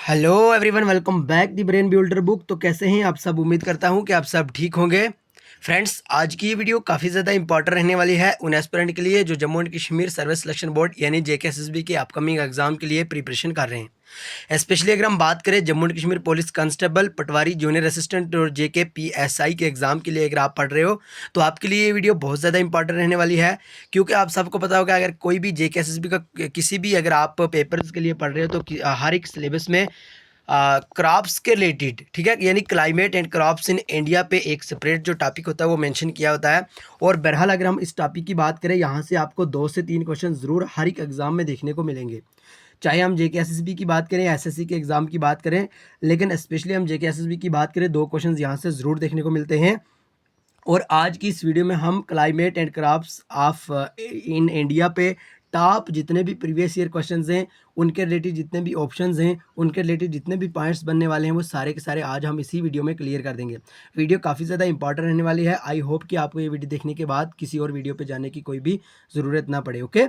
Hello everyone, welcome back the brain builder book. तो कैसे हैं आप सब? उम्मीद करता हूं कि आप सब ठीक होंगे। फ्रेंड्स, आज की ये वीडियो काफ़ी ज़्यादा इंपॉर्टेंट रहने वाली है उन एस्पिरेंट के लिए जो Jammu and Kashmir service selection board यानी जेकेएसएसबी के अपकमिंग एग्जाम के लिए प्रिपरेशन कर रहे हैं। स्पेशली अगर हम बात करें Jammu and Kashmir police constable, Patwari, junior assistant और जेके पीएसआई के एग्जाम के लिए अगर आप पढ़ रहे हो तो आपके लिए ये वीडियो बहुत ज़्यादा इंपॉर्टेंट रहने वाली है। क्योंकि आप सबको पता होगा, अगर कोई भी जेकेएसएसबी का किसी भी अगर आप पेपर्स के लिए पढ़ रहे हो तो हर एक सिलेबस में क्रॉप्स के रिलेटेड, ठीक है, यानी climate and crops in India पे एक सेपरेट जो टॉपिक होता है वो मेंशन किया होता है। और बहरहाल अगर हम इस टॉपिक की बात करें, यहाँ से आपको 2 से 3 क्वेश्चन ज़रूर हर एक एग्जाम में देखने को मिलेंगे। चाहे हम जेकेएसएसबी की बात करें या एसएससी के एग्ज़ाम की बात करें, लेकिन स्पेशली हम जेकेएसएसबी की बात करें 2 क्वेश्चन यहाँ से ज़रूर देखने को मिलते हैं। और आज की इस वीडियो में हम climate and crops of in India पे टॉप जितने भी प्रीवियस ईयर क्वेश्चंस हैं, उनके रिलेटेड जितने भी ऑप्शंस हैं, उनके रिलेटेड जितने भी पॉइंट्स बनने वाले हैं, वो सारे के सारे आज हम इसी वीडियो में क्लियर कर देंगे। वीडियो काफ़ी ज़्यादा इंपॉर्टेंट रहने वाली है। आई होप कि आपको ये वीडियो देखने के बाद किसी और वीडियो पे जाने की कोई भी ज़रूरत ना पड़े। ओके,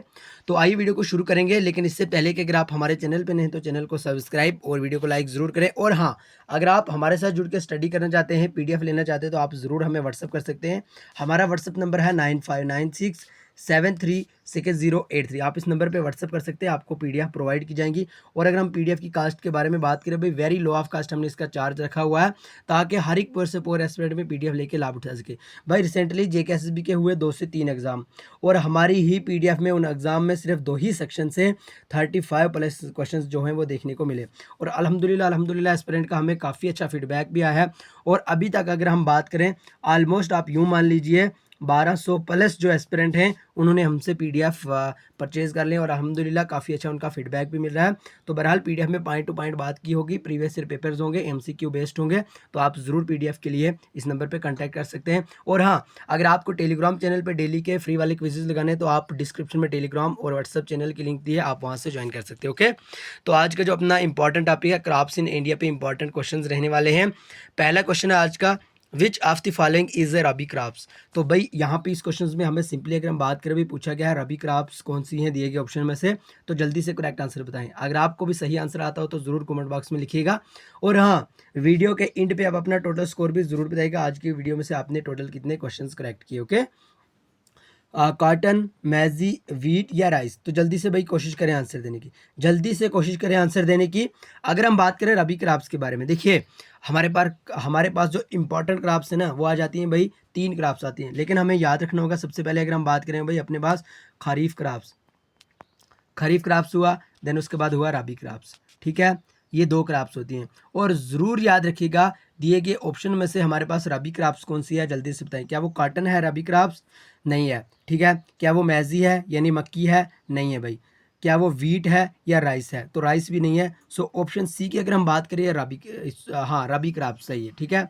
तो आइए वीडियो को शुरू करेंगे। लेकिन इससे पहले कि अगर आप हमारे चैनल पर नहीं तो चैनल को सब्सक्राइब और वीडियो को लाइक ज़रूर करें। और हाँ, अगर आप हमारे साथ जुड़ के स्टडी करना चाहते हैं, PDF लेना चाहते हैं, तो आप ज़रूर हमें व्हाट्सअप कर सकते हैं। हमारा व्हाट्सअप नंबर है 9596736083। आप इस नंबर पे व्हाट्सअप कर सकते हैं, आपको PDF प्रोवाइड की जाएंगी। और अगर हम PDF की कास्ट के बारे में बात करें, भाई वेरी लो ऑफ कास्ट हमने इसका चार्ज रखा हुआ है ताकि हर एक से पोर एस्पिरेंट में PDF लेके लाभ उठा सके। भाई रिसेंटली जेकेएसएसबी के हुए 2 से 3 एग्जाम, और हमारी ही PDF में उन एग्जाम में सिर्फ 2 ही सेक्शन से 35 प्लस क्वेश्चन जो हैं वो देखने को मिले। और अल्हम्दुलिल्लाह एस्पिरेंट का हमें काफ़ी अच्छा फीडबैक भी आया है। और अभी तक अगर हम बात करें, ऑलमोस्ट आप यूँ मान लीजिए 1200 प्लस जो एस्पिरेंट हैं उन्होंने हमसे PDF परचेज़ कर लिया और अल्हम्दुलिल्लाह काफ़ी अच्छा उनका फीडबैक भी मिल रहा है। तो बहरहाल PDF में पॉइंट टू पॉइंट बात की होगी, प्रीवियस ईयर पेपर्स होंगे, MCQ बेस्ड होंगे। तो आप ज़रूर PDF के लिए इस नंबर पे कांटेक्ट कर सकते हैं। और हाँ, अगर आपको टेलीग्राम चैनल पे डेली के फ्री वाले क्विज़ेस लगाने हैं तो आप डिस्क्रिप्शन में टेलीग्राम और व्हाट्सअप चैनल की लिंक दी है, आप वहाँ से ज्वाइन कर सकते हैं। ओके, तो आज का जो अपना इंपॉर्टेंट टॉपिक है क्रॉप्स इन इंडिया पे इंपॉर्टेंट क्वेश्चन रहने वाले हैं। पहला क्वेश्चन है आज का, which of the following is a rabi crops. तो भाई यहाँ पे इस क्वेश्चन में हमें सिंपली अगर हम बात करें, भी पूछा गया है रबी क्रॉप्स कौन सी हैं दिए गए ऑप्शन में से, तो जल्दी से करेक्ट आंसर बताएं। अगर आपको भी सही आंसर आता हो तो ज़रूर कमेंट बॉक्स में लिखिएगा। और हाँ, वीडियो के एंड पे आप अपना टोटल स्कोर भी ज़रूर बताइएगा, आज की वीडियो में से आपने टोटल कितने क्वेश्चन करेक्ट किए। ओके, कॉटन, मैजी, वीट या राइस। तो जल्दी से भाई कोशिश करें आंसर देने की, जल्दी से कोशिश करें आंसर देने की। अगर हम बात करें रबी क्रॉप्स के बारे में, देखिए हमारे पास जो इंपॉर्टेंट क्रॉप्स है ना वो आ जाती हैं भाई, 3 क्रॉप्स आती हैं। लेकिन हमें याद रखना होगा, सबसे पहले अगर हम बात करें भाई अपने पास खरीफ क्रॉप्स हुआ, देन उसके बाद हुआ रबी क्रॉप्स, ठीक है, ये 2 क्रॉप्स होती हैं। और ज़रूर याद रखिएगा, दिए गए ऑप्शन में से हमारे पास रबी क्रॉप्स कौन सी है, जल्दी से बताएं। क्या वो कॉटन है रबी क्रॉप्स? नहीं है, ठीक है। क्या वो मैजी है यानी मक्की है? नहीं है भाई। क्या वो वीट है या राइस है? तो राइस भी नहीं है। सो ऑप्शन सी की अगर हम बात करें, हाँ रबी क्रॉप्स सही है, ठीक है,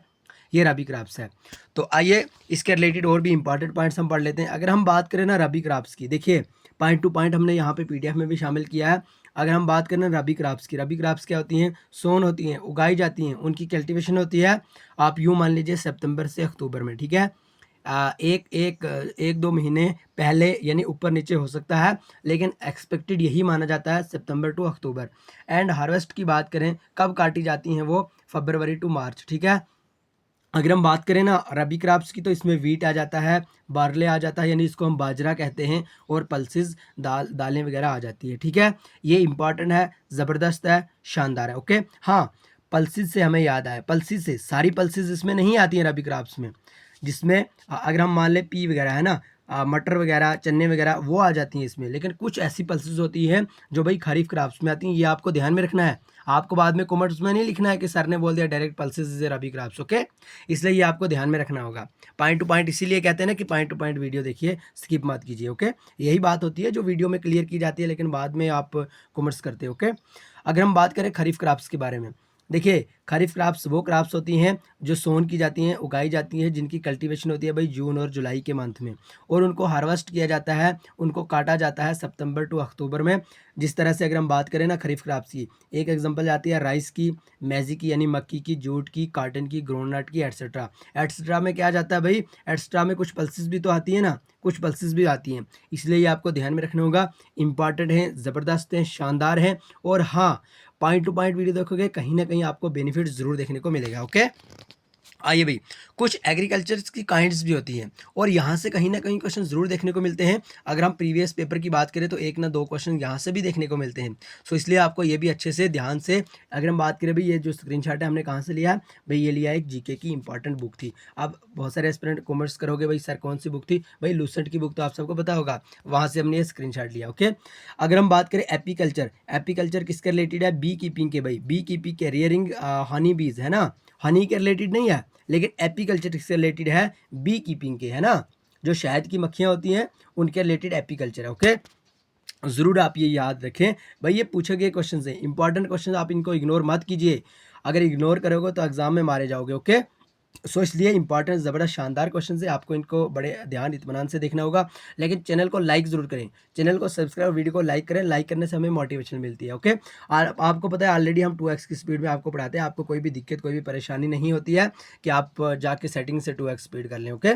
ये रबी क्रॉप्स है। तो आइए इसके रिलेटेड और भी इंपॉर्टेंट पॉइंट्स हम पढ़ लेते हैं। अगर हम बात करें ना रबी क्रॉप्स की, देखिए पॉइंट टू पॉइंट हमने यहाँ पे PDF में भी शामिल किया है। अगर हम बात करें रबी क्रॉप्स की, रबी क्रॉप्स क्या होती हैं? सोन होती हैं, उगाई जाती हैं, उनकी कल्टीवेशन होती है, आप यूँ मान लीजिए सितंबर से अक्टूबर में, ठीक है। एक दो महीने पहले यानी ऊपर नीचे हो सकता है, लेकिन एक्सपेक्टेड यही माना जाता है सितंबर टू अक्टूबर। एंड हार्वेस्ट की बात करें, कब काटी जाती हैं वो? फरवरी टू मार्च, ठीक है। अगर हम बात करें ना रबी क्रॉप्स की, तो इसमें वीट आ जाता है, बार्ले आ जाता है यानी इसको हम बाजरा कहते हैं, और पल्सेस दालें वगैरह आ जाती है, ठीक है। ये इंपॉर्टेंट है, ज़बरदस्त है, शानदार है। ओके, हाँ, पल्सेस से हमें याद आया, पल्सेस से सारी पल्सेस इसमें नहीं आती हैं रबी क्रॉप्स में, जिसमें अगर हम मान लें पी वगैरह है ना, मटर वगैरह, चने वगैरह, वो आ जाती हैं इसमें। लेकिन कुछ ऐसी पल्सेस होती हैं जो भाई खरीफ क्रॉप्स में आती हैं, ये आपको ध्यान में रखना है। आपको बाद में कमेंट्स में नहीं लिखना है कि सर ने बोल दिया direct pulses is rabi crops. Okay, इसलिए ये आपको ध्यान में रखना होगा। पॉइंट टू पॉइंट इसीलिए कहते हैं ना कि पॉइंट टू पॉइंट वीडियो देखिए, स्किप मत कीजिए। ओके, यही बात होती है जो वीडियो में क्लियर की जाती है, लेकिन बाद में आप कमेंट्स करते हो। ओके, अगर हम बात करें खरीफ क्रॉप्स के बारे में, देखिए खरीफ क्रॉप्स वो क्रॉप्स होती हैं जो सोन की जाती हैं, उगाई जाती हैं, जिनकी कल्टीवेशन होती है भाई जून और जुलाई के मंथ में, और उनको हार्वेस्ट किया जाता है, उनको काटा जाता है सितंबर टू अक्टूबर में। जिस तरह से अगर हम बात करें ना खरीफ क्रॉप्स की, एक एग्जांपल आती है राइस की, मैजी की यानी मक्की की, जूट की, कॉटन की, ग्राउंडनट की, एट्सेट्रा। एट्सेट्रा में क्या आ जाता है भाई? एट्सेट्रा में कुछ पल्सेस भी तो आती है ना, कुछ पल्सेस भी आती हैं, इसलिए ये आपको ध्यान में रखना होगा। इंपॉर्टेंट है, ज़बरदस्त है, शानदार है। और हाँ, पॉइंट टू पॉइंट वीडियो देखोगे, कहीं ना कहीं आपको बेनिफिट ज़रूर देखने को मिलेगा। ओके, आइए भाई, कुछ एग्रीकल्चर की काइंड्स भी होती हैं और यहाँ से कहीं ना कहीं क्वेश्चन ज़रूर देखने को मिलते हैं। अगर हम प्रीवियस पेपर की बात करें तो एक ना दो क्वेश्चन यहाँ से भी देखने को मिलते हैं। सो इसलिए आपको ये भी अच्छे से ध्यान से, अगर हम बात करें भाई, ये जो स्क्रीनशॉट है हमने कहाँ से लिया है भाई, ये लिया एक जीके की इंपॉर्टेंट बुक थी। अब बहुत सारे एस्पिरेंट कॉमर्स करोगे भाई सर कौन सी बुक थी, भाई लूसेंट की बुक तो आप सबको पता होगा, वहाँ से हमने ये स्क्रीनशॉट लिया। ओके, अगर हम बात करें एपीकल्चर, एपीकल्चर किसके रिलेटेड है, बी कीपिंग के भाई, बी कीपिंग के रियरिंग हनी बीज है ना, हनी के रिलेटेड नहीं है, लेकिन एपीकल्चर से रिलेटेड है, बी कीपिंग के, है ना, जो शहद की मक्खियाँ होती हैं उनके रिलेटेड एपीकल्चर है। ओके, ज़रूर आप ये याद रखें भाई, ये पूछे गए क्वेश्चन है, इंपॉर्टेंट क्वेश्चन, आप इनको इग्नोर मत कीजिए, अगर इग्नोर करोगे तो एग्जाम में मारे जाओगे। ओके, सो इसलिए इंपॉर्टेंट ज़बरदस्त शानदार क्वेश्चन है, आपको इनको बड़े ध्यान इत्मीनान से देखना होगा। लेकिन चैनल को लाइक ज़रूर करें, चैनल को सब्सक्राइब, वीडियो को लाइक करें, लाइक करने से हमें मोटिवेशन मिलती है। ओके, और आपको पता है ऑलरेडी हम 2x की स्पीड में आपको पढ़ाते हैं, आपको कोई भी दिक्कत कोई भी परेशानी नहीं होती है कि आप जाके सेटिंग से 2x स्पीड कर लें। ओके,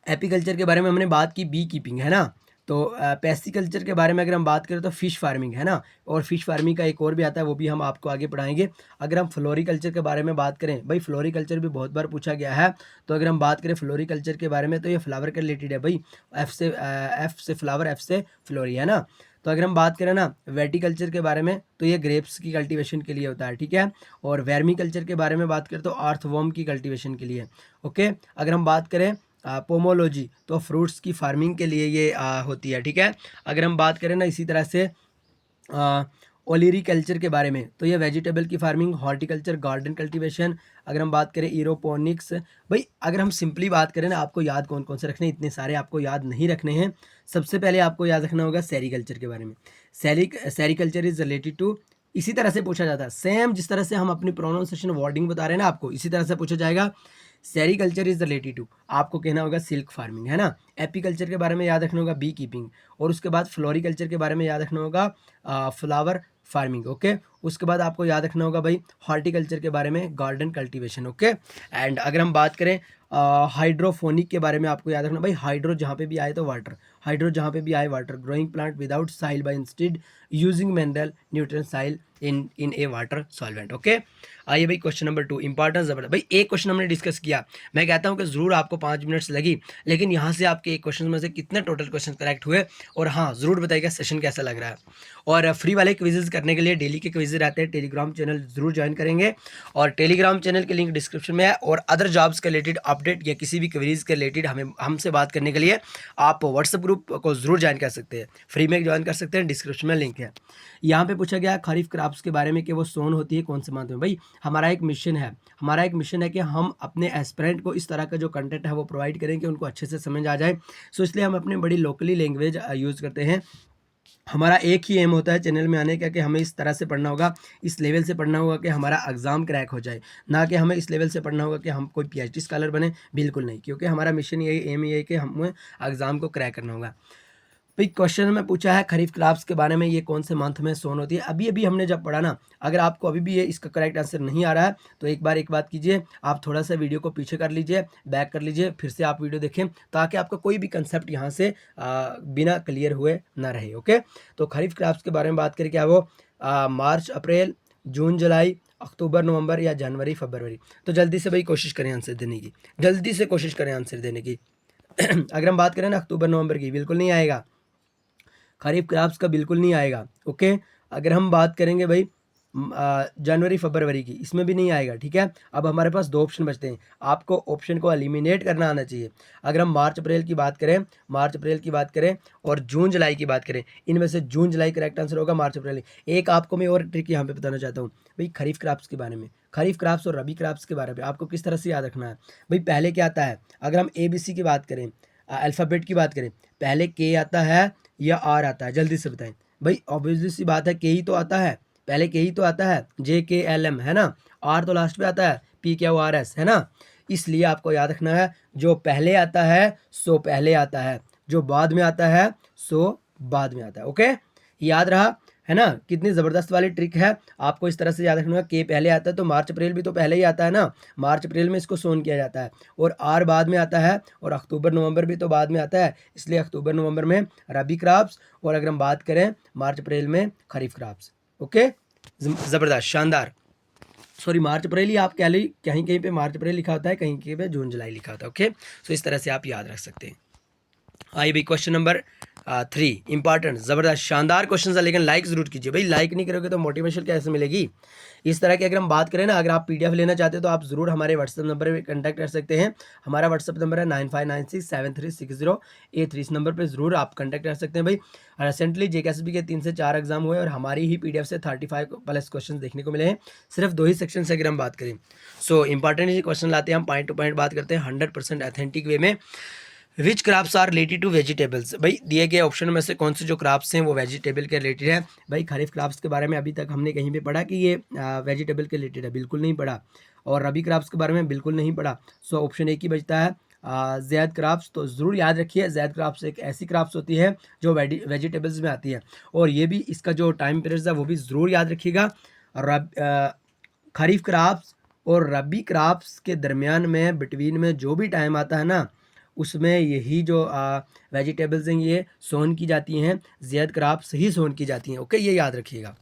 एपीकल्चर के बारे में हमने बात की, बी कीपिंग है ना, तो पेस्टिकल्चर के बारे में अगर हम बात करें तो फ़िश फार्मिंग है ना, और फिश फार्मिंग का एक और भी आता है, वो भी हम आपको आगे पढ़ाएंगे। अगर हम फ्लोरिकल्चर के बारे में बात करें भाई, फ्लोरिकल्चर भी बहुत बार पूछा गया है, तो अगर हम बात करें फ्लोरिकल्चर के बारे में तो ये फ्लावर के रिलेटेड है भाई, एफ से फ्लावर, एफ से फ्लोरी है ना। तो अगर हम बात करें ना वेटिकल्चर के बारे में तो ये ग्रेप्स की कल्टीवेशन के लिए होता है, ठीक है। और वर्मीकल्चर के बारे में बात करें तो अर्थवॉर्म की कल्टीवेशन के लिए। ओके, अगर हम बात करें पोमोलॉजी तो फ्रूट्स की फार्मिंग के लिए ये होती है, ठीक है। अगर हम बात करें ना इसी तरह से ओलिरी कल्चर के बारे में तो ये वेजिटेबल की फार्मिंग, हॉर्टिकल्चर, गार्डन कल्टीवेशन। अगर हम बात करें एरोपोनिक्स, भाई अगर हम सिंपली बात करें ना, आपको याद कौन कौन से रखने, इतने सारे आपको याद नहीं रखने हैं। सबसे पहले आपको याद रखना होगा सेरीकल्चर के बारे में, सेरीकल्चर इज रिलेटेड टू, इसी तरह से पूछा जाता है, सेम जिस तरह से हम अपनी प्रोनाउंसिएशन वर्डिंग बता रहे हैं ना आपको, इसी तरह से पूछा जाएगा। सेरीकल्चर इज रिलेटेड टू, आपको कहना होगा सिल्क फार्मिंग, है ना। एपीकल्चर के बारे में याद रखना होगा बी कीपिंग, और उसके बाद फ्लोरिकल्चर के बारे में याद रखना होगा फ्लावर फार्मिंग। ओके, उसके बाद आपको याद रखना होगा भाई हॉर्टिकल्चर के बारे में गार्डन कल्टीवेशन। ओके, एंड अगर हम बात करें हाइड्रोफोनिक के बारे में, आपको याद रखना भाई हाइड्रो जहाँ पे भी आए तो वाटर, हाइड्रो जहाँ पे भी आए water, growing plant without soil by instead using mineral nutrient soil in a water solvent. Okay, आइए भाई क्वेश्चन नंबर 2, इंपॉर्टेंस जबरदस्त भाई, एक क्वेश्चन हमने डिस्कस किया, मैं कहता हूँ कि ज़रूर आपको 5 मिनट्स लगी, लेकिन यहाँ से आपके एक क्वेश्चन में से कितने टोटल क्वेश्चन करेक्ट हुए, और हाँ ज़रूर बताइएगा सेशन कैसा लग रहा है। और फ्री वाले क्विजेज करने के लिए डेली के क्विजेज रहते हैं, टेलीग्राम चैनल ज़रूर ज्वाइन करेंगे, और टेलीग्राम चैनल के लिंक डिस्क्रिप्शन में है। और अदर जॉब्स के रिलेटेड अपडेट या किसी भी क्वेरीज के रिलेटेड हमें हमसे बात करने के लिए आप व्हाट्सएप ग्रुप को ज़रूर ज्वाइन कर सकते हैं, फ्री में ज्वाइन कर सकते हैं, डिस्क्रिप्शन में लिंक है। यहाँ पे पूछा गया खरीफ क्रॉप्स के बारे में कि वो सोन होती है कौन से मंथ में। भाई हमारा एक मिशन है, हमारा एक मिशन है कि हम अपने एस्पिरेंट को इस तरह का जो कंटेंट है वो प्रोवाइड करें कि उनको अच्छे से समझ आ जाए। सो इसलिए हम अपनी बड़ी लोकली लैंग्वेज यूज़ करते हैं। हमारा एक ही एम होता है चैनल में आने का कि हमें इस तरह से पढ़ना होगा, इस लेवल से पढ़ना होगा कि हमारा एग्ज़ाम क्रैक हो जाए, ना कि हमें इस लेवल से पढ़ना होगा कि हम कोई पीएचडी स्कॉलर बने, बिल्कुल नहीं, क्योंकि हमारा मिशन यही, एम यही है कि हमें एग्ज़ाम को क्रैक करना होगा। भाई क्वेश्चन में पूछा है खरीफ क्रॉप्स के बारे में, ये कौन से मंथ में सोन होती है। अभी अभी हमने जब पढ़ा ना, अगर आपको अभी भी ये इसका करेक्ट आंसर नहीं आ रहा है तो एक बात कीजिए, आप थोड़ा सा वीडियो को पीछे कर लीजिए, बैक कर लीजिए, फिर से आप वीडियो देखें, ताकि आपका कोई भी कंसेप्ट यहाँ से बिना क्लियर हुए ना रहे। ओके, तो खरीफ क्रॉप्स के बारे में बात करें, क्या वो मार्च, अप्रैल, जून, जुलाई, अक्टूबर, नवंबर या जनवरी, फरवरी। तो जल्दी से भाई कोशिश करें आंसर देने की, जल्दी से कोशिश करें आंसर देने की। अगर हम बात करें ना अक्टूबर नवंबर की, बिल्कुल नहीं आएगा, खरीफ क्रॉप्स का बिल्कुल नहीं आएगा। ओके, अगर हम बात करेंगे भाई जनवरी फरवरी की, इसमें भी नहीं आएगा, ठीक है। अब हमारे पास 2 ऑप्शन बचते हैं, आपको ऑप्शन को एलिमिनेट करना आना चाहिए। अगर हम मार्च अप्रैल की बात करें, मार्च अप्रैल की बात करें और जून जुलाई की बात करें, इनमें से जून जुलाई करेक्ट आंसर होगा, मार्च अप्रैल। एक आपको मैं और ट्रिक यहाँ पे बताना चाहता हूँ भाई, खरीफ क्रॉप्स के बारे में, खरीफ क्रॉप्स और रबी क्रॉप्स के बारे में आपको किस तरह से याद रखना है। भाई पहले क्या आता है, अगर हम ABC की बात करें, अल्फ़ाबेट की बात करें, पहले के आता है या आर आता है, जल्दी से बताएं। भाई ऑब्वियसली सी बात है, के ही तो आता है, पहले के ही तो आता है, JKLM है ना, आर तो लास्ट पे आता है, PQRS है ना। इसलिए आपको याद रखना है, जो पहले आता है सो पहले आता है, जो बाद में आता है सो बाद में आता है। ओके, याद रहा है ना, कितनी ज़बरदस्त वाली ट्रिक है। आपको इस तरह से याद रखना है, के पहले आता है तो मार्च अप्रैल भी तो पहले ही आता है ना, मार्च अप्रैल में इसको सोन किया जाता है, और आर बाद में आता है, और अक्टूबर नवंबर भी तो बाद में आता है, इसलिए अक्टूबर नवंबर में रबी क्रॉप्स, और अगर हम बात करें मार्च अप्रैल में खरीफ क्रॉप्स। ओके, ज़बरदस्त, शानदार। सॉरी, मार्च अप्रैल ही आप कह ली, कहीं कहीं पे मार्च अप्रैल लिखा होता है, कहीं कहीं पे जून जुलाई लिखा होता है। ओके, सो इस तरह से आप याद रख सकते हैं। आइए भाई क्वेश्चन नंबर 3, इंपॉर्टेंट, ज़बरदस्त, शानदार क्वेश्चन है, लेकिन लाइक ज़रूर कीजिए भाई, लाइक नहीं करोगे तो मोटिवेशन कैसे मिलेगी। इस तरह की अगर हम बात करें ना, अगर आप पीडीएफ लेना चाहते हो तो आप ज़रूर हमारे व्हाट्सएप नंबर पे कांटेक्ट कर सकते हैं। हमारा व्हाट्सएप नंबर है 9596736083। इस नंबर पे ज़रूर आप कांटेक्ट कर सकते हैं भाई। रिसेंटली जेकेएसबी के 3 से 4 एग्जाम हुए और हमारी ही पीडीएफ से 35+ क्वेश्चन देखने को मिले हैं, सिर्फ 2 ही सेक्शन से अगर हम बात करें। सो इंपॉर्टेंट क्वेश्चन लाते हैं हम, पॉइंट टू पॉइंट बात करते हैं 100% ऑथेंटिक वे में। Which crops are related to vegetables, भाई दिए गए ऑप्शन में से कौन से जो क्रॉप्स हैं वो वेजिटेबल के रिलेटेड है। भाई खरीफ क्रॉप्स के बारे में अभी तक हमने कहीं पे पढ़ा कि ये वेजिटेबल के रिलेटेड है, बिल्कुल नहीं पढ़ा। और रबी क्रॉप्स के बारे में बिल्कुल नहीं पढ़ा। सो ऑप्शन एक ही बचता है, ज़ैद क्रॉप्स। तो ज़रूर याद रखिए, ज़ैद क्रॉप्स एक ऐसी क्रॉप्स होती है जो वेजिटेबल्स में आती है, और ये भी इसका जो टाइम पीरियड है वो भी ज़रूर याद रखिएगा। खरीफ क्रॉप्स और रबी क्रॉप्स के दरमियान में, बिटवीन में जो भी टाइम आता है ना, उसमें यही जो वेजिटेबल्स हैं ये सोन की जाती हैं, ज़ैद क्रॉप्स ही सोन की जाती हैं। ओके, ये याद रखिएगा।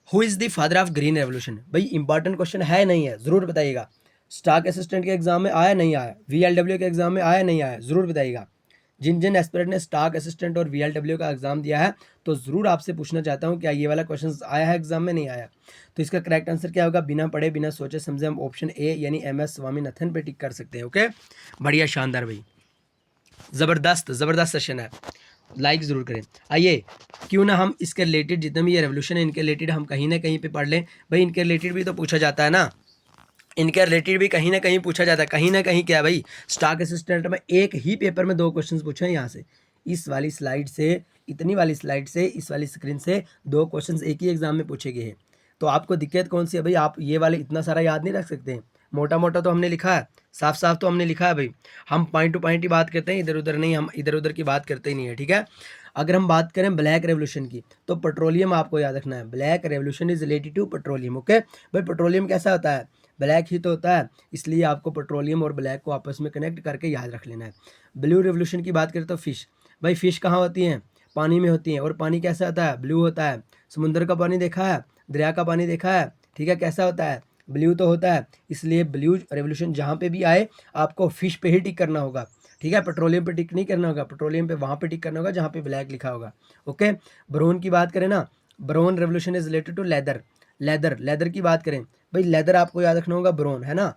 Who is the father of green revolution, भाई इंपॉर्टेंट क्वेश्चन है नहीं है, ज़रूर बताइएगा। स्टाक असिस्टेंट के एग्जाम में आया नहीं आया, वीएलडब्ल्यू के एग्जाम में आया नहीं आया, ज़रूर बताइएगा। जिन जिन एस्पिरेंट ने स्टाक असिस्टेंट और वीएलडब्ल्यू का एग्जाम दिया है, तो ज़रूर आपसे पूछना चाहता हूँ क्या ये वाला क्वेश्चन आया है एग्जाम में, नहीं आया। तो इसका करेक्ट आंसर क्या होगा, बिना पढ़े बिना सोचे समझे हम ऑप्शन ए यानी MS स्वामीनाथन पे टिक कर सकते हैं। ओके, बढ़िया, शानदार भाई, ज़बरदस्त ज़बरदस्त सेशन है, लाइक ज़रूर करें। आइए, क्यों ना हम इसके रिलेटेड जितने भी ये रेवोल्यूशन है इनके रिलेटेड हम कहीं ना कहीं पे पढ़ लें। भाई इनके रिलेटेड भी तो पूछा जाता है ना, इनके रिलेटेड भी कहीं ना कहीं पूछा जाता है, कहीं ना कहीं क्या भाई, स्टाक असिस्टेंट में एक ही पेपर में 2 क्वेश्चन पूछे हैं यहाँ से, इस वाली स्लाइड से, इतनी वाली स्लाइड से, इस वाली स्क्रीन से 2 क्वेश्चन एक ही एग्जाम में पूछे गए हैं। तो आपको दिक्कत कौन सी है भाई, आप ये वाले इतना सारा याद नहीं रख सकते हैं। मोटा मोटा तो हमने लिखा है, साफ साफ तो हमने लिखा है भाई, हम पॉइंट टू पॉइंट ही बात करते हैं, इधर उधर नहीं, हम इधर उधर की बात करते ही नहीं है, ठीक है। अगर हम बात करें ब्लैक रेवोल्यूशन की, तो पेट्रोलियम आपको याद रखना है, black revolution is related to petroleum. Okay भाई, पेट्रोलियम कैसा होता है, ब्लैक ही तो होता है, इसलिए आपको पेट्रोलियम और ब्लैक को आपस में कनेक्ट करके याद रख लेना है। ब्लू रेवोल्यूशन की बात करें तो फिश, भाई फिश कहाँ होती हैं, पानी में होती हैं, और पानी कैसा होता है, ब्लू होता है। समुद्र का पानी देखा है, दरिया का पानी देखा है, ठीक है, कैसा होता है, ब्लू तो होता है। इसलिए ब्लू रेवोल्यूशन जहाँ पे भी आए आपको फिश पे ही टिक करना होगा, ठीक है, पेट्रोलियम पे टिक नहीं करना होगा, पेट्रोलियम पे वहाँ पे टिक करना होगा जहाँ पे ब्लैक लिखा होगा। ओके, ब्राउन की बात करें ना, brown revolution is related to leather, leather की बात करें, भाई लेदर आपको याद रखना होगा, ब्राउन है ना।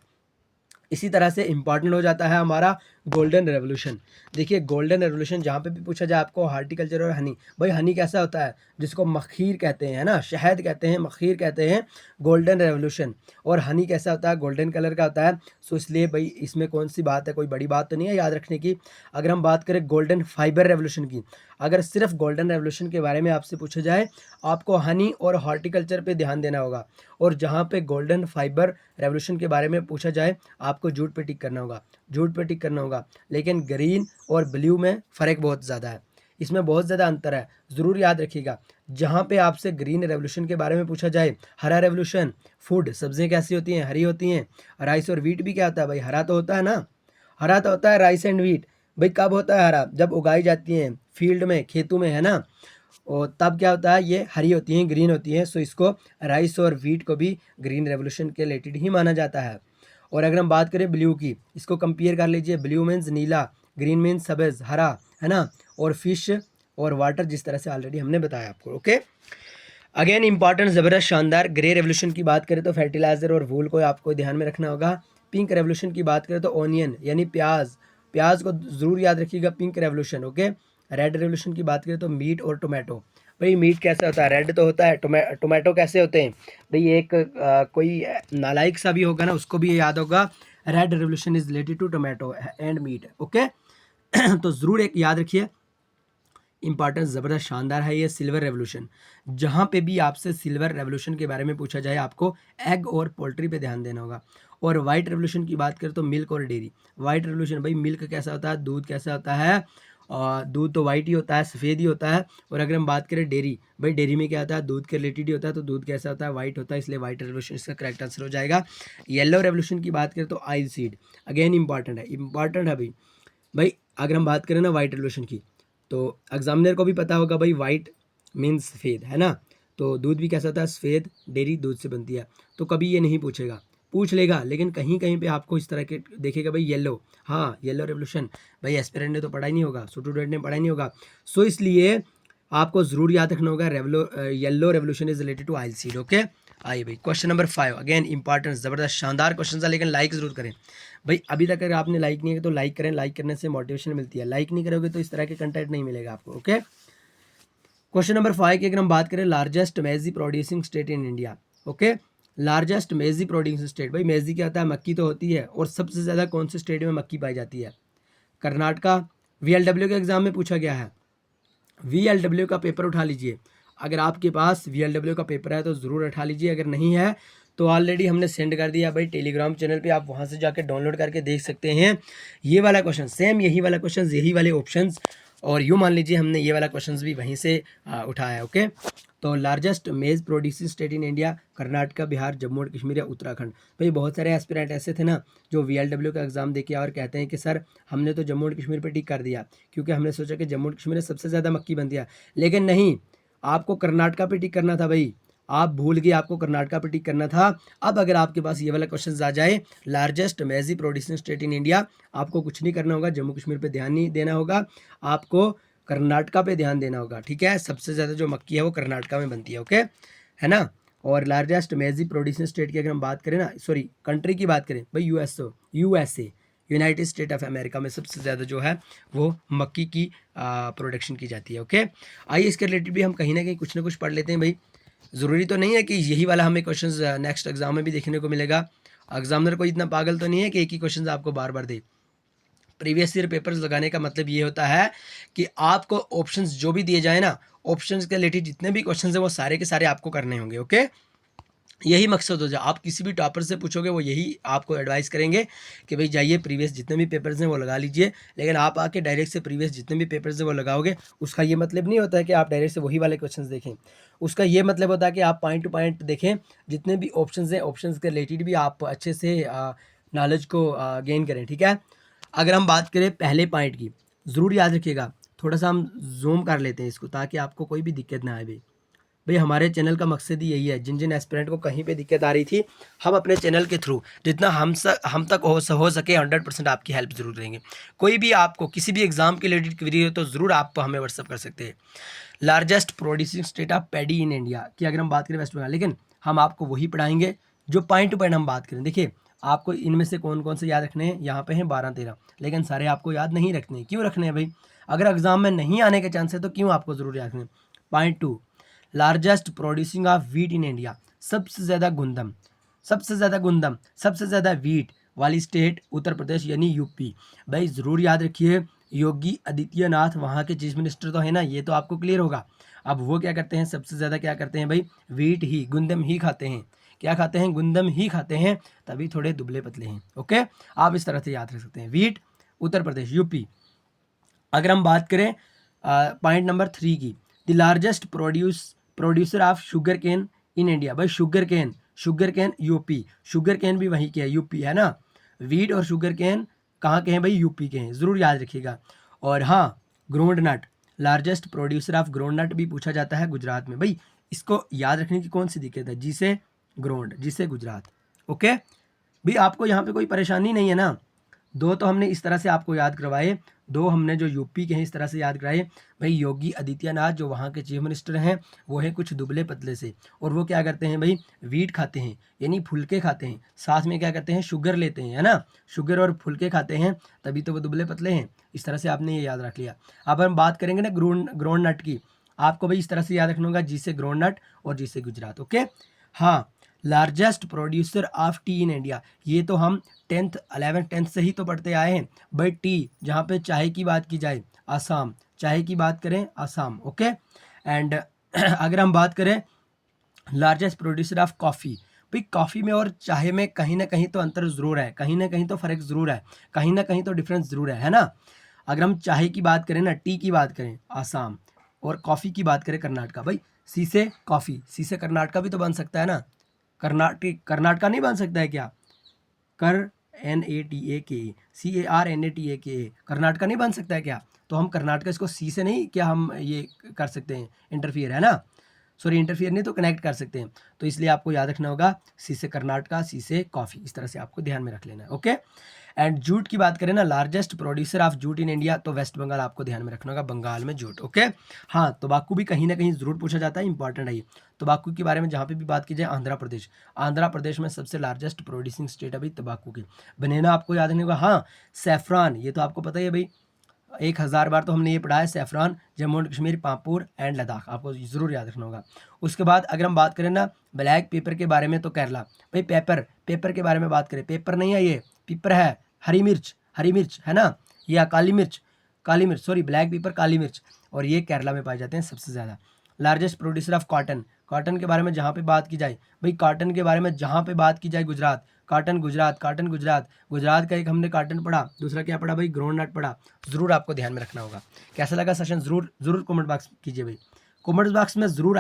इसी तरह से इंपॉर्टेंट हो जाता है हमारा गोल्डन रेवोल्यूशन। देखिए गोल्डन रेवोल्यूशन जहाँ पे भी पूछा जाए आपको, हार्टिकल्चर और हनी, भाई हनी कैसा होता है, जिसको मखीर कहते हैं, है ना, शहद कहते हैं, मखीर कहते हैं, गोल्डन रेवोल्यूशन। और हनी कैसा होता है, गोल्डन कलर का होता है। सो इसलिए भाई इसमें कौन सी बात है, कोई बड़ी बात तो नहीं है याद रखने की। अगर हम बात करें गोल्डन फाइबर रेवोल्यूशन की, अगर सिर्फ गोल्डन रेवोल्यूशन के बारे में आपसे पूछा जाए, आपको हनी और हॉर्टिकल्चर पे ध्यान देना होगा। और जहाँ पे गोल्डन फाइबर रेवोल्यूशन के बारे में पूछा जाए, आपको जूट पे टिक करना होगा, जूट पे टिक करना होगा। लेकिन ग्रीन और ब्लू में फ़र्क बहुत ज़्यादा है, इसमें बहुत ज़्यादा अंतर है, ज़रूर याद रखिएगा। जहाँ पे आपसे ग्रीन रेवोल्यूशन के बारे में पूछा जाए, हरा रेवोल्यूशन, फूड, सब्जियाँ कैसी होती हैं, हरी होती हैं। राइस और वीट भी क्या होता है भाई, हरा तो होता है ना, हरा तो होता है राइस एंड वीट। भाई कब होता है हरा, जब उगाई जाती हैं फील्ड में, खेतों में, है ना, और तब क्या होता है, ये हरी होती हैं, ग्रीन होती हैं। सो इसको राइस और वीट को भी ग्रीन रेवोल्यूशन के रिलेटेड ही माना जाता है। और अगर हम बात करें ब्लू की, इसको कंपेयर कर लीजिए, ब्लू मीन्स नीला, ग्रीन मीन्स सब्ज, हरा, है ना, और फिश और वाटर, जिस तरह से ऑलरेडी हमने बताया आपको। ओके, अगेन इंपॉर्टेंट, ज़बरदस्त, शानदार। ग्रे रेवोल्यूशन की बात करें तो फर्टिलाइजर और वूल को आपको ध्यान में रखना होगा। पिंक रेवोल्यूशन की बात करें तो ऑनियन यानी प्याज, प्याज को ज़रूर याद रखिएगा, pink revolution. Okay, red revolution की बात करें तो मीट और टोमेटो। भाई मीट कैसे होता है, रेड तो होता है, टोमेटो कैसे होते हैं भाई, एक कोई नालायक सा भी होगा ना, उसको भी ये याद होगा, red revolution is related to tomato and meat. Okay तो ज़रूर एक याद रखिए, इंपॉर्टेंस ज़बरदस्त, शानदार है ये सिल्वर रेवोल्यूशन। जहाँ पे भी आपसे सिल्वर रेवोल्यूशन के बारे में पूछा जाए, आपको एग और पोल्ट्री पे ध्यान देना होगा। और वाइट रेवोल्यूशन की बात करें तो मिल्क और डेयरी। वाइट रेवोल्यूशन, भाई मिल्क कैसा होता है, दूध कैसा होता है, और दूध तो वाइट ही होता है, सफ़ेद ही होता है। और अगर हम बात करें डेयरी, भाई डेयरी में क्या होता है, दूध के रिलेटेड ही होता है, तो दूध कैसा होता है, वाइट होता है, इसलिए वाइट रेवोल्यूशन इसका करेक्ट आंसर हो जाएगा। येलो रेवोल्यूशन की बात करें तो आई सीड, अगेन इंपॉर्टेंट है, इंपॉर्टेंट है भाई अगर हम बात करें ना वाइट रेवोल्यूशन की, तो एग्जामिनर को भी पता होगा भाई, वाइट मीन्स सफ़ेद, है ना, तो दूध भी कैसा होता है, सफ़ेद, डेयरी दूध से बनती है। तो कभी ये नहीं पूछेगा, पूछ लेगा लेकिन कहीं कहीं पे आपको इस तरह के देखेगा भाई येलो, हाँ येलो रेवोल्यूशन, भाई एस्पिरेंट ने तो पढ़ा ही नहीं होगा, स्टूडेंट ने पढ़ा ही नहीं होगा। सो इसलिए आपको ज़रूर याद रखना होगा yellow revolution is related to oil seed. Okay, आइए भाई क्वेश्चन नंबर 5, अगेन इंपॉर्टेंट, ज़बरदस्त शानदार क्वेश्चन था, लेकिन लाइक ज़रूर करें भाई। अभी तक अगर आपने लाइक नहीं किया तो लाइक करें, लाइक करने से मोटिवेशन मिलती है, लाइक नहीं करोगे तो इस तरह के कंटेंट नहीं मिलेगा आपको। ओके, क्वेश्चन नंबर 5 की अगर हम बात करें, लार्जेस्ट मेजी producing state in India. Okay, largest मेजी प्रोड्यूसिंग स्टेट, भाई मेजी क्या होता है, मक्की तो होती है, और सबसे ज़्यादा कौन से स्टेट में मक्की पाई जाती है? कर्नाटका। VLW के एग्जाम में पूछा गया है, VLW का पेपर उठा लीजिए, अगर आपके पास VLW का पेपर है तो ज़रूर उठा लीजिए, अगर नहीं है तो ऑलरेडी हमने सेंड कर दिया भाई टेलीग्राम चैनल पे, आप वहाँ से जाके डाउनलोड करके देख सकते हैं। ये वाला क्वेश्चन सेम, यही वाला क्वेश्चन, यही वाले ऑप्शंस, और यूँ मान लीजिए हमने ये वाला क्वेश्चन भी वहीं से उठाया है। ओके, तो लार्जेस्ट मेज producing state in India, Karnataka, Bihar, Jammu और कश्मीर या उत्तराखंड। भाई बहुत सारे एस्पिरेंट ऐसे थे ना जो VLW का एग्जाम देके और कहते हैं कि सर हमने तो जम्मू और कश्मीर पे टिक कर दिया, क्योंकि हमने सोचा कि जम्मू और कश्मीर में सबसे ज़्यादा मक्की बनती है, लेकिन नहीं, आपको कर्नाटका पे टिक करना था भाई, आप भूल गए, आपको कर्नाटका पे टिक करना था। अब अगर आपके पास ये वाला क्वेश्चन आ जाए, लार्जेस्ट मेजी प्रोड्यूसिंग स्टेट इन इंडिया, आपको कुछ नहीं करना होगा, जम्मू कश्मीर पे ध्यान नहीं देना होगा, आपको कर्नाटका पे ध्यान देना होगा। ठीक है, सबसे ज़्यादा जो मक्की है वो कर्नाटका में बनती है। ओके, है ना। और लार्जेस्ट मेजी प्रोड्यूसिंग स्टेट की अगर हम बात करें ना, सॉरी कंट्री की बात करें भाई, USA, United state of America में सबसे ज़्यादा जो है वो मक्की की प्रोडक्शन की जाती है। ओके, आइए इसके रिलेटेड भी हम कहीं ना कहीं कुछ ना कुछ पढ़ लेते हैं भाई। ज़रूरी तो नहीं है कि यही वाला हमें क्वेश्चन नेक्स्ट एग्जाम में भी देखने को मिलेगा, एग्जामिनर कोई इतना पागल तो नहीं है कि एक ही क्वेश्चन आपको बार बार दे। प्रीवियस ईयर पेपर्स लगाने का मतलब ये होता है कि आपको ऑप्शंस जो भी दिए जाए ना, ऑप्शंस के रिलेटेड जितने भी क्वेश्चंस हैं वो सारे के सारे आपको करने होंगे। ओके, यही मकसद हो जाए, आप किसी भी टॉपर से पूछोगे वो यही आपको एडवाइस करेंगे कि भाई जाइए प्रीवियस जितने भी पेपर्स हैं वो लगा लीजिए, लेकिन आप आके डायरेक्ट से प्रीवियस जितने भी पेपर्स हैं वो लगाओगे, उसका ये मतलब नहीं होता है कि आप डायरेक्ट से वही वाले क्वेश्चंस देखें, उसका ये मतलब होता है कि आप पॉइंट टू पॉइंट देखें, जितने भी ऑप्शंस हैं ऑप्शंस के रिलेटेड भी आप अच्छे से नॉलेज को गेन करें। ठीक है, अगर हम बात करें पहले पॉइंट की, ज़रूर याद रखिएगा, थोड़ा सा हम जूम कर लेते हैं इसको ताकि आपको कोई भी दिक्कत ना आए भाई। भाई हमारे चैनल का मकसद ही यही है, जिन जिन एस्पिरेंट को कहीं पे दिक्कत आ रही थी, हम अपने चैनल के थ्रू जितना हम तक हो सके 100% आपकी हेल्प ज़रूर करेंगे। कोई भी आपको किसी भी एग्जाम के रिलेटेड क्वेरी हो तो ज़रूर आप हमें व्हाट्सअप कर सकते हैं। Largest producing state of paddy in India की अगर हम बात करें, वेस्ट बंगाल, लेकिन हम आपको वही पढ़ाएंगे जो पॉइंट टू पॉइंट हम बात करें। देखिए आपको इनमें से कौन कौन से याद रखने हैं, यहाँ पे हैं 12-13, लेकिन सारे आपको याद नहीं रखने हैं। क्यों रखने हैं भाई? अगर एग्जाम में नहीं आने के चांस है तो क्यों आपको ज़रूर याद रखने। Point 2, largest producing of wheat in India, सबसे ज़्यादा गुंदम, सबसे ज़्यादा वीट वाली स्टेट उत्तर प्रदेश यानी यूपी। भाई ज़रूर याद रखिए, योगी आदित्यनाथ वहाँ के चीफ मिनिस्टर तो है ना, ये तो आपको क्लियर होगा। अब वो क्या करते हैं, सबसे ज़्यादा क्या करते हैं भाई, वीट ही, गुंदम ही खाते हैं। क्या खाते हैं? गुंदम ही खाते हैं, तभी थोड़े दुबले पतले हैं। ओके, आप इस तरह से याद रख सकते हैं, वीट उत्तर प्रदेश यूपी। अगर हम बात करें पॉइंट नंबर 3 की, the largest producer of sugarcane in India. भाई sugarcane UP, sugarcane भी वहीं के है, यूपी है ना। वीट और शुगर केन कहाँ के हैं भाई? यूपी के हैं, ज़रूर याद रखिएगा। और हाँ, ground nut, largest producer of ground nut भी पूछा जाता है गुजरात में। भाई इसको याद रखने की कौन सी दिक्कत है? जिसे ग्राउंड, जिसे गुजरात। ओके भाई, आपको यहाँ पे कोई परेशानी नहीं है ना। दो तो हमने इस तरह से आपको याद करवाए, दो हमने जो यूपी के हैं इस तरह से याद कराए। भाई योगी आदित्यनाथ जो वहाँ के चीफ मिनिस्टर हैं वो है कुछ दुबले पतले से, और वो क्या करते हैं भाई, वीट खाते हैं यानी फुलके खाते हैं, साथ में क्या करते हैं, शुगर लेते हैं, है ना, शुगर और फुलके खाते हैं, तभी तो वो दुबले पतले हैं। इस तरह से आपने ये याद रख लिया। अब हम बात करेंगे ना ग्राउंड नट की, आपको भाई इस तरह से याद रखना होगा, जिसे ग्राउंड नट और जिसे गुजरात। ओके, हाँ, largest producer of T in India, ये तो हम 10th 11th 10th से ही तो पढ़ते आए हैं भाई। टी, जहाँ पे चाय की बात की जाए, आसाम, चाय की बात करें आसाम। ओके, एंड अगर हम बात करें लार्जेस्ट प्रोड्यूसर ऑफ कॉफ़ी, भाई कॉफ़ी में और चाय में कहीं ना कहीं तो अंतर ज़रूर है, कहीं ना कहीं तो फ़र्क ज़रूर है, कहीं ना कहीं तो डिफरेंस ज़रूर है ना। अगर हम चाय की बात करें ना, टी की बात करें आसाम, और कॉफ़ी की बात करें कर्नाटका। भाई सी से कॉफ़ी, सी से कर्नाटका भी तो बन सकता है ना, कर्नाटका नहीं बन सकता है क्या? कर NATAKA, CARNATAKA, कर्नाटका नहीं बन सकता है क्या? तो हम कर्नाटका इसको सी से नहीं, क्या हम ये कर सकते हैं इंटरफियर, है ना। सॉरी इंटरफियर नहीं तो कनेक्ट कर सकते हैं। तो इसलिए आपको याद रखना होगा सी से कर्नाटका, सी से कॉफ़ी, इस तरह से आपको ध्यान में रख लेना है। ओके। एंड जूट की बात करें ना, largest producer of jute in India, तो वेस्ट बंगाल आपको ध्यान में रखना होगा, बंगाल में जूट। ओके। हाँ, तंबाकू भी कहीं ना कहीं जरूर पूछा जाता है, इंपॉर्टेंट है ये। तंबाकू के बारे में जहाँ पे भी बात की जाए, आंध्र प्रदेश, आंध्र प्रदेश में सबसे लार्जेस्ट प्रोड्यूसिंग स्टेट है भाई तंबाकू की। बनाना आपको याद रखने होगा। हाँ, सैफरान, ये तो आपको पता ही है भाई, 1000 बार तो हमने ये पढ़ा है, सैफरान जम्मू एंड कश्मीर, पापुर एंड लद्दाख, आपको ज़रूर याद रखना होगा। उसके बाद अगर हम बात करें ना ब्लैक पेपर के बारे में, तो केरला भाई, पेपर के बारे में बात करें, पेपर नहीं है ये, पेपर है, हरी मिर्च है ना, या काली मिर्च सॉरी, ब्लैक पेपर काली मिर्च, और ये केरला में पाए जाते हैं सबसे ज़्यादा। लार्जेस्ट प्रोड्यूसर ऑफ कॉटन के बारे में जहाँ पे बात की जाए भाई, कॉटन के बारे में जहाँ पे बात की जाए, गुजरात, कॉटन गुजरात का एक हमने कॉटन पढ़ा, दूसरा क्या पढ़ा भाई, ग्राउंडनट पढ़ा। ज़रूर आपको ध्यान में रखना होगा। कैसा लगा सेशन, ज़रूर कमेंट बॉक्स कीजिए भाई, कमेंट बॉक्स में ज़रूर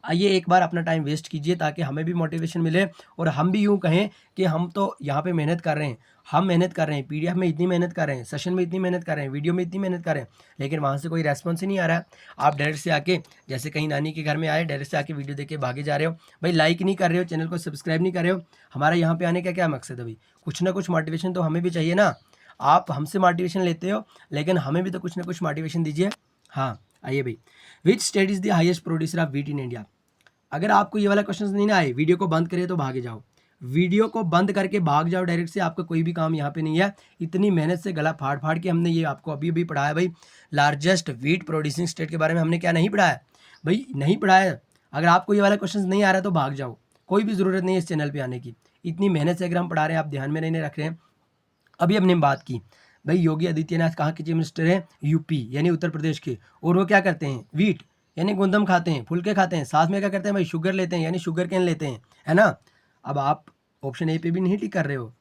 आइए एक बार अपना टाइम वेस्ट कीजिए, ताकि हमें भी मोटिवेशन मिले और हम भी यूँ कहें कि हम तो यहाँ पे मेहनत कर रहे हैं, हम मेहनत कर रहे हैं, पीडीएफ में इतनी मेहनत कर रहे हैं, सेशन में इतनी मेहनत कर रहे हैं, वीडियो में इतनी मेहनत कर रहे हैं, लेकिन वहाँ से कोई रेस्पॉन्स ही नहीं आ रहा है। आप डायरेक्ट से आके, जैसे कहीं नानी के घर में आए, डायरेक्ट से आके वीडियो देख के भागे जा रहे हो भाई, लाइक नहीं कर रहे हो, चैनल को सब्सक्राइब नहीं कर रहे हो। हमारा यहाँ पे आने का क्या मकसद है भाई, कुछ ना कुछ मोटिवेशन तो हमें भी चाहिए ना। आप हमसे मोटिवेशन लेते हो, लेकिन हमें भी तो कुछ ना कुछ मोटिवेशन दीजिए। हाँ, आइए भाई, which state is the highest producer of wheat in India. अगर आपको ये वाला क्वेश्चन नहीं ना आए, वीडियो को बंद करिए तो भागे जाओ, वीडियो को बंद करके भाग जाओ डायरेक्ट से, आपका कोई भी काम यहाँ पे नहीं है। इतनी मेहनत से गला फाड़ फाड़ के हमने ये आपको अभी अभी पढ़ाया भाई, लार्जेस्ट व्हीट प्रोड्यूसिंग स्टेट के बारे में हमने क्या नहीं पढ़ाया भाई, नहीं पढ़ाया। अगर आपको ये वाला क्वेश्चन नहीं आ रहा है तो भाग जाओ, कोई भी ज़रूरत नहीं है इस चैनल पर आने की। इतनी मेहनत से अगर हम पढ़ा रहे हैं, आप ध्यान में नहीं रख रहे हैं। अभी हमने बात की भाई, योगी आदित्यनाथ कहाँ के चीफ मिनिस्टर हैं, यूपी यानी उत्तर प्रदेश के, और वो क्या करते हैं, व्हीट यानी गंदम खाते हैं, फुलके खाते हैं, साथ में क्या करते हैं भाई, शुगर लेते हैं यानी शुगर केन लेते हैं, है ना। अब आप ऑप्शन ए पे भी नहीं टिक कर रहे हो,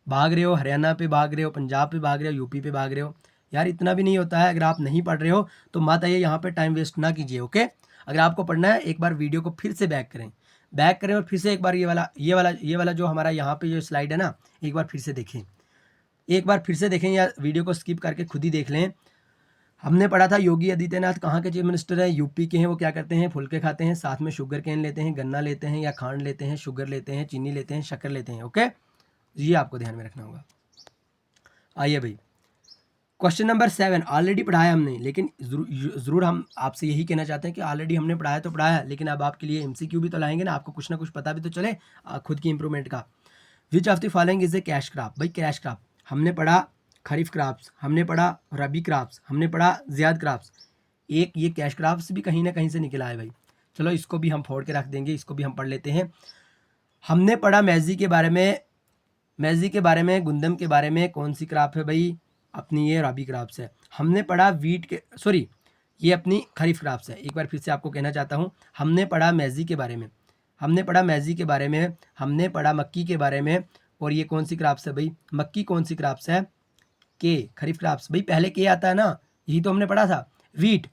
भाग रहे हो, हरियाणा पे भाग रहे हो, पंजाब पे भाग रहे हो, यूपी पे भाग रहे हो। यार इतना भी नहीं होता है, अगर आप नहीं पढ़ रहे हो तो मत आइए यहाँ पे, टाइम वेस्ट ना कीजिए। ओके, अगर आपको पढ़ना है, एक बार वीडियो को फिर से बैक करें और फिर से एक बार ये वाला जो हमारा यहाँ पे जो स्लाइड है ना, एक बार फिर से देखें, एक बार फिर से देखें, या वीडियो को स्किप करके खुद ही देख लें। हमने पढ़ा था योगी आदित्यनाथ कहाँ के चीफ मिनिस्टर हैं, यूपी के हैं। वो क्या करते हैं, फुलके खाते हैं, साथ में शुगर केन लेते हैं, गन्ना लेते हैं या खांड लेते हैं, शुगर लेते हैं, चीनी लेते हैं, शक्कर लेते हैं। ओके, ये आपको ध्यान में रखना होगा। आइए भाई, क्वेश्चन नंबर 7 ऑलरेडी पढ़ाया हमने, लेकिन ज़रूर हम आपसे यही कहना चाहते हैं कि ऑलरेडी हमने पढ़ाया तो पढ़ाया, लेकिन अब आपके लिए एमसीक्यू भी तो लाएंगे ना, आपको कुछ ना कुछ पता भी तो चले खुद की इंप्रूवमेंट का। Which of the following is a cash crop. भाई कैश क्रॉप हमने पढ़ा, खरीफ क्रॉप्स हमने पढ़ा, रबी क्रॉप्स हमने पढ़ा, ज़ियाद क्रॉप्स, एक ये कैश क्रॉप्स भी कहीं ना कहीं से निकला है भाई। चलो इसको भी हम फोड़ के रख देंगे, इसको भी हम पढ़ लेते हैं। हमने पढ़ा मैजी के बारे में, गुंदम के बारे में, कौन सी क्रॉप है भाई, अपनी ये रबी क्रॉप्स है। हमने पढ़ा वीट के, सॉरी ये अपनी खरीफ क्रॉप्स है। एक बार फिर से आपको कहना चाहता हूँ, हमने पढ़ा मैजी के बारे में, हमने पढ़ा मक्की के बारे में, और ये कौन सी क्रॉप्स है भाई, मक्की कौन सी क्रॉप्स है, के खरीफ क्रॉप्स भाई, पहले के आता है ना, यही तो हमने पढ़ा था। वीट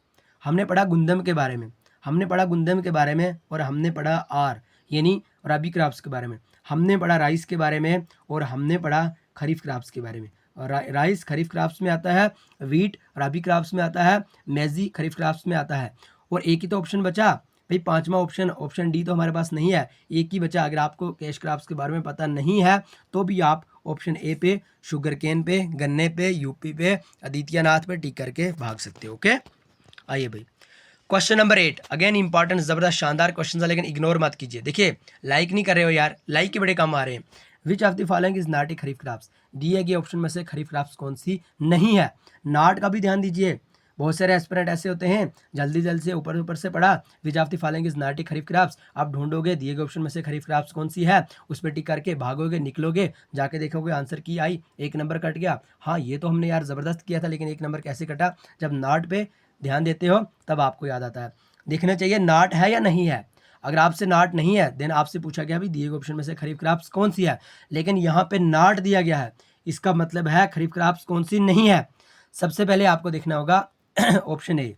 हमने पढ़ा गुंदम के बारे में, और हमने पढ़ा आर यानी रबी क्रॉप्स के बारे में, हमने पढ़ा राइस के बारे में, और हमने पढ़ा खरीफ क्रॉप्स के बारे में। और राइस खरीफ क्रॉप्स में आता है, वीट रबी क्रॉप्स में आता है, मैजी खरीफ क्रॉप्स में आता है, और एक ही तो ऑप्शन बचा भाई, पांचवा ऑप्शन डी तो हमारे पास नहीं है, एक ही बचा। अगर आपको कैश क्रॉप्स के बारे में पता नहीं है तो भी आप ऑप्शन ए पे, शुगर केन पे, गन्ने पे, यूपी पे, आदित्यनाथ पे टिक करके भाग सकते हो। ओके, आइए भाई, क्वेश्चन नंबर 8 अगेन इंपॉर्टेंट, जबरदस्त शानदार क्वेश्चन है, लेकिन इग्नोर मत कीजिए। देखिए लाइक नहीं कर रहे हो यार, लाइक के बड़े काम आ रहे हैं। Which of the following is not a kharif crops. दिए गए ऑप्शन में से खरीफ क्रॉप्स कौन सी नहीं है। नॉट का भी ध्यान दीजिए, बहुत सारे एस्पिरेंट ऐसे होते हैं जल्दी से ऊपर से पढ़ा, which of the following is not a kharif crops. आप ढूंढोगे दिए गए ऑप्शन में से खरीफ क्रॉप्स कौन सी है, उस पर टिक करके भागोगे, निकलोगे, जाके देखोगे आंसर की आई, एक नंबर कट गया। हाँ ये तो हमने यार ज़बरदस्त किया था, लेकिन एक नंबर कैसे कटा, जब नॉट पे ध्यान देते हो तब आपको याद आता है। देखना चाहिए नॉट है या नहीं है। अगर आपसे नॉट नहीं है देन आपसे पूछा गया भी दिए गए ऑप्शन में से खरीफ क्रॉप्स कौन सी है, लेकिन यहाँ पे नॉट दिया गया है, इसका मतलब है खरीफ क्रॉप्स कौन सी नहीं है। सबसे पहले आपको देखना होगा ऑप्शन ए,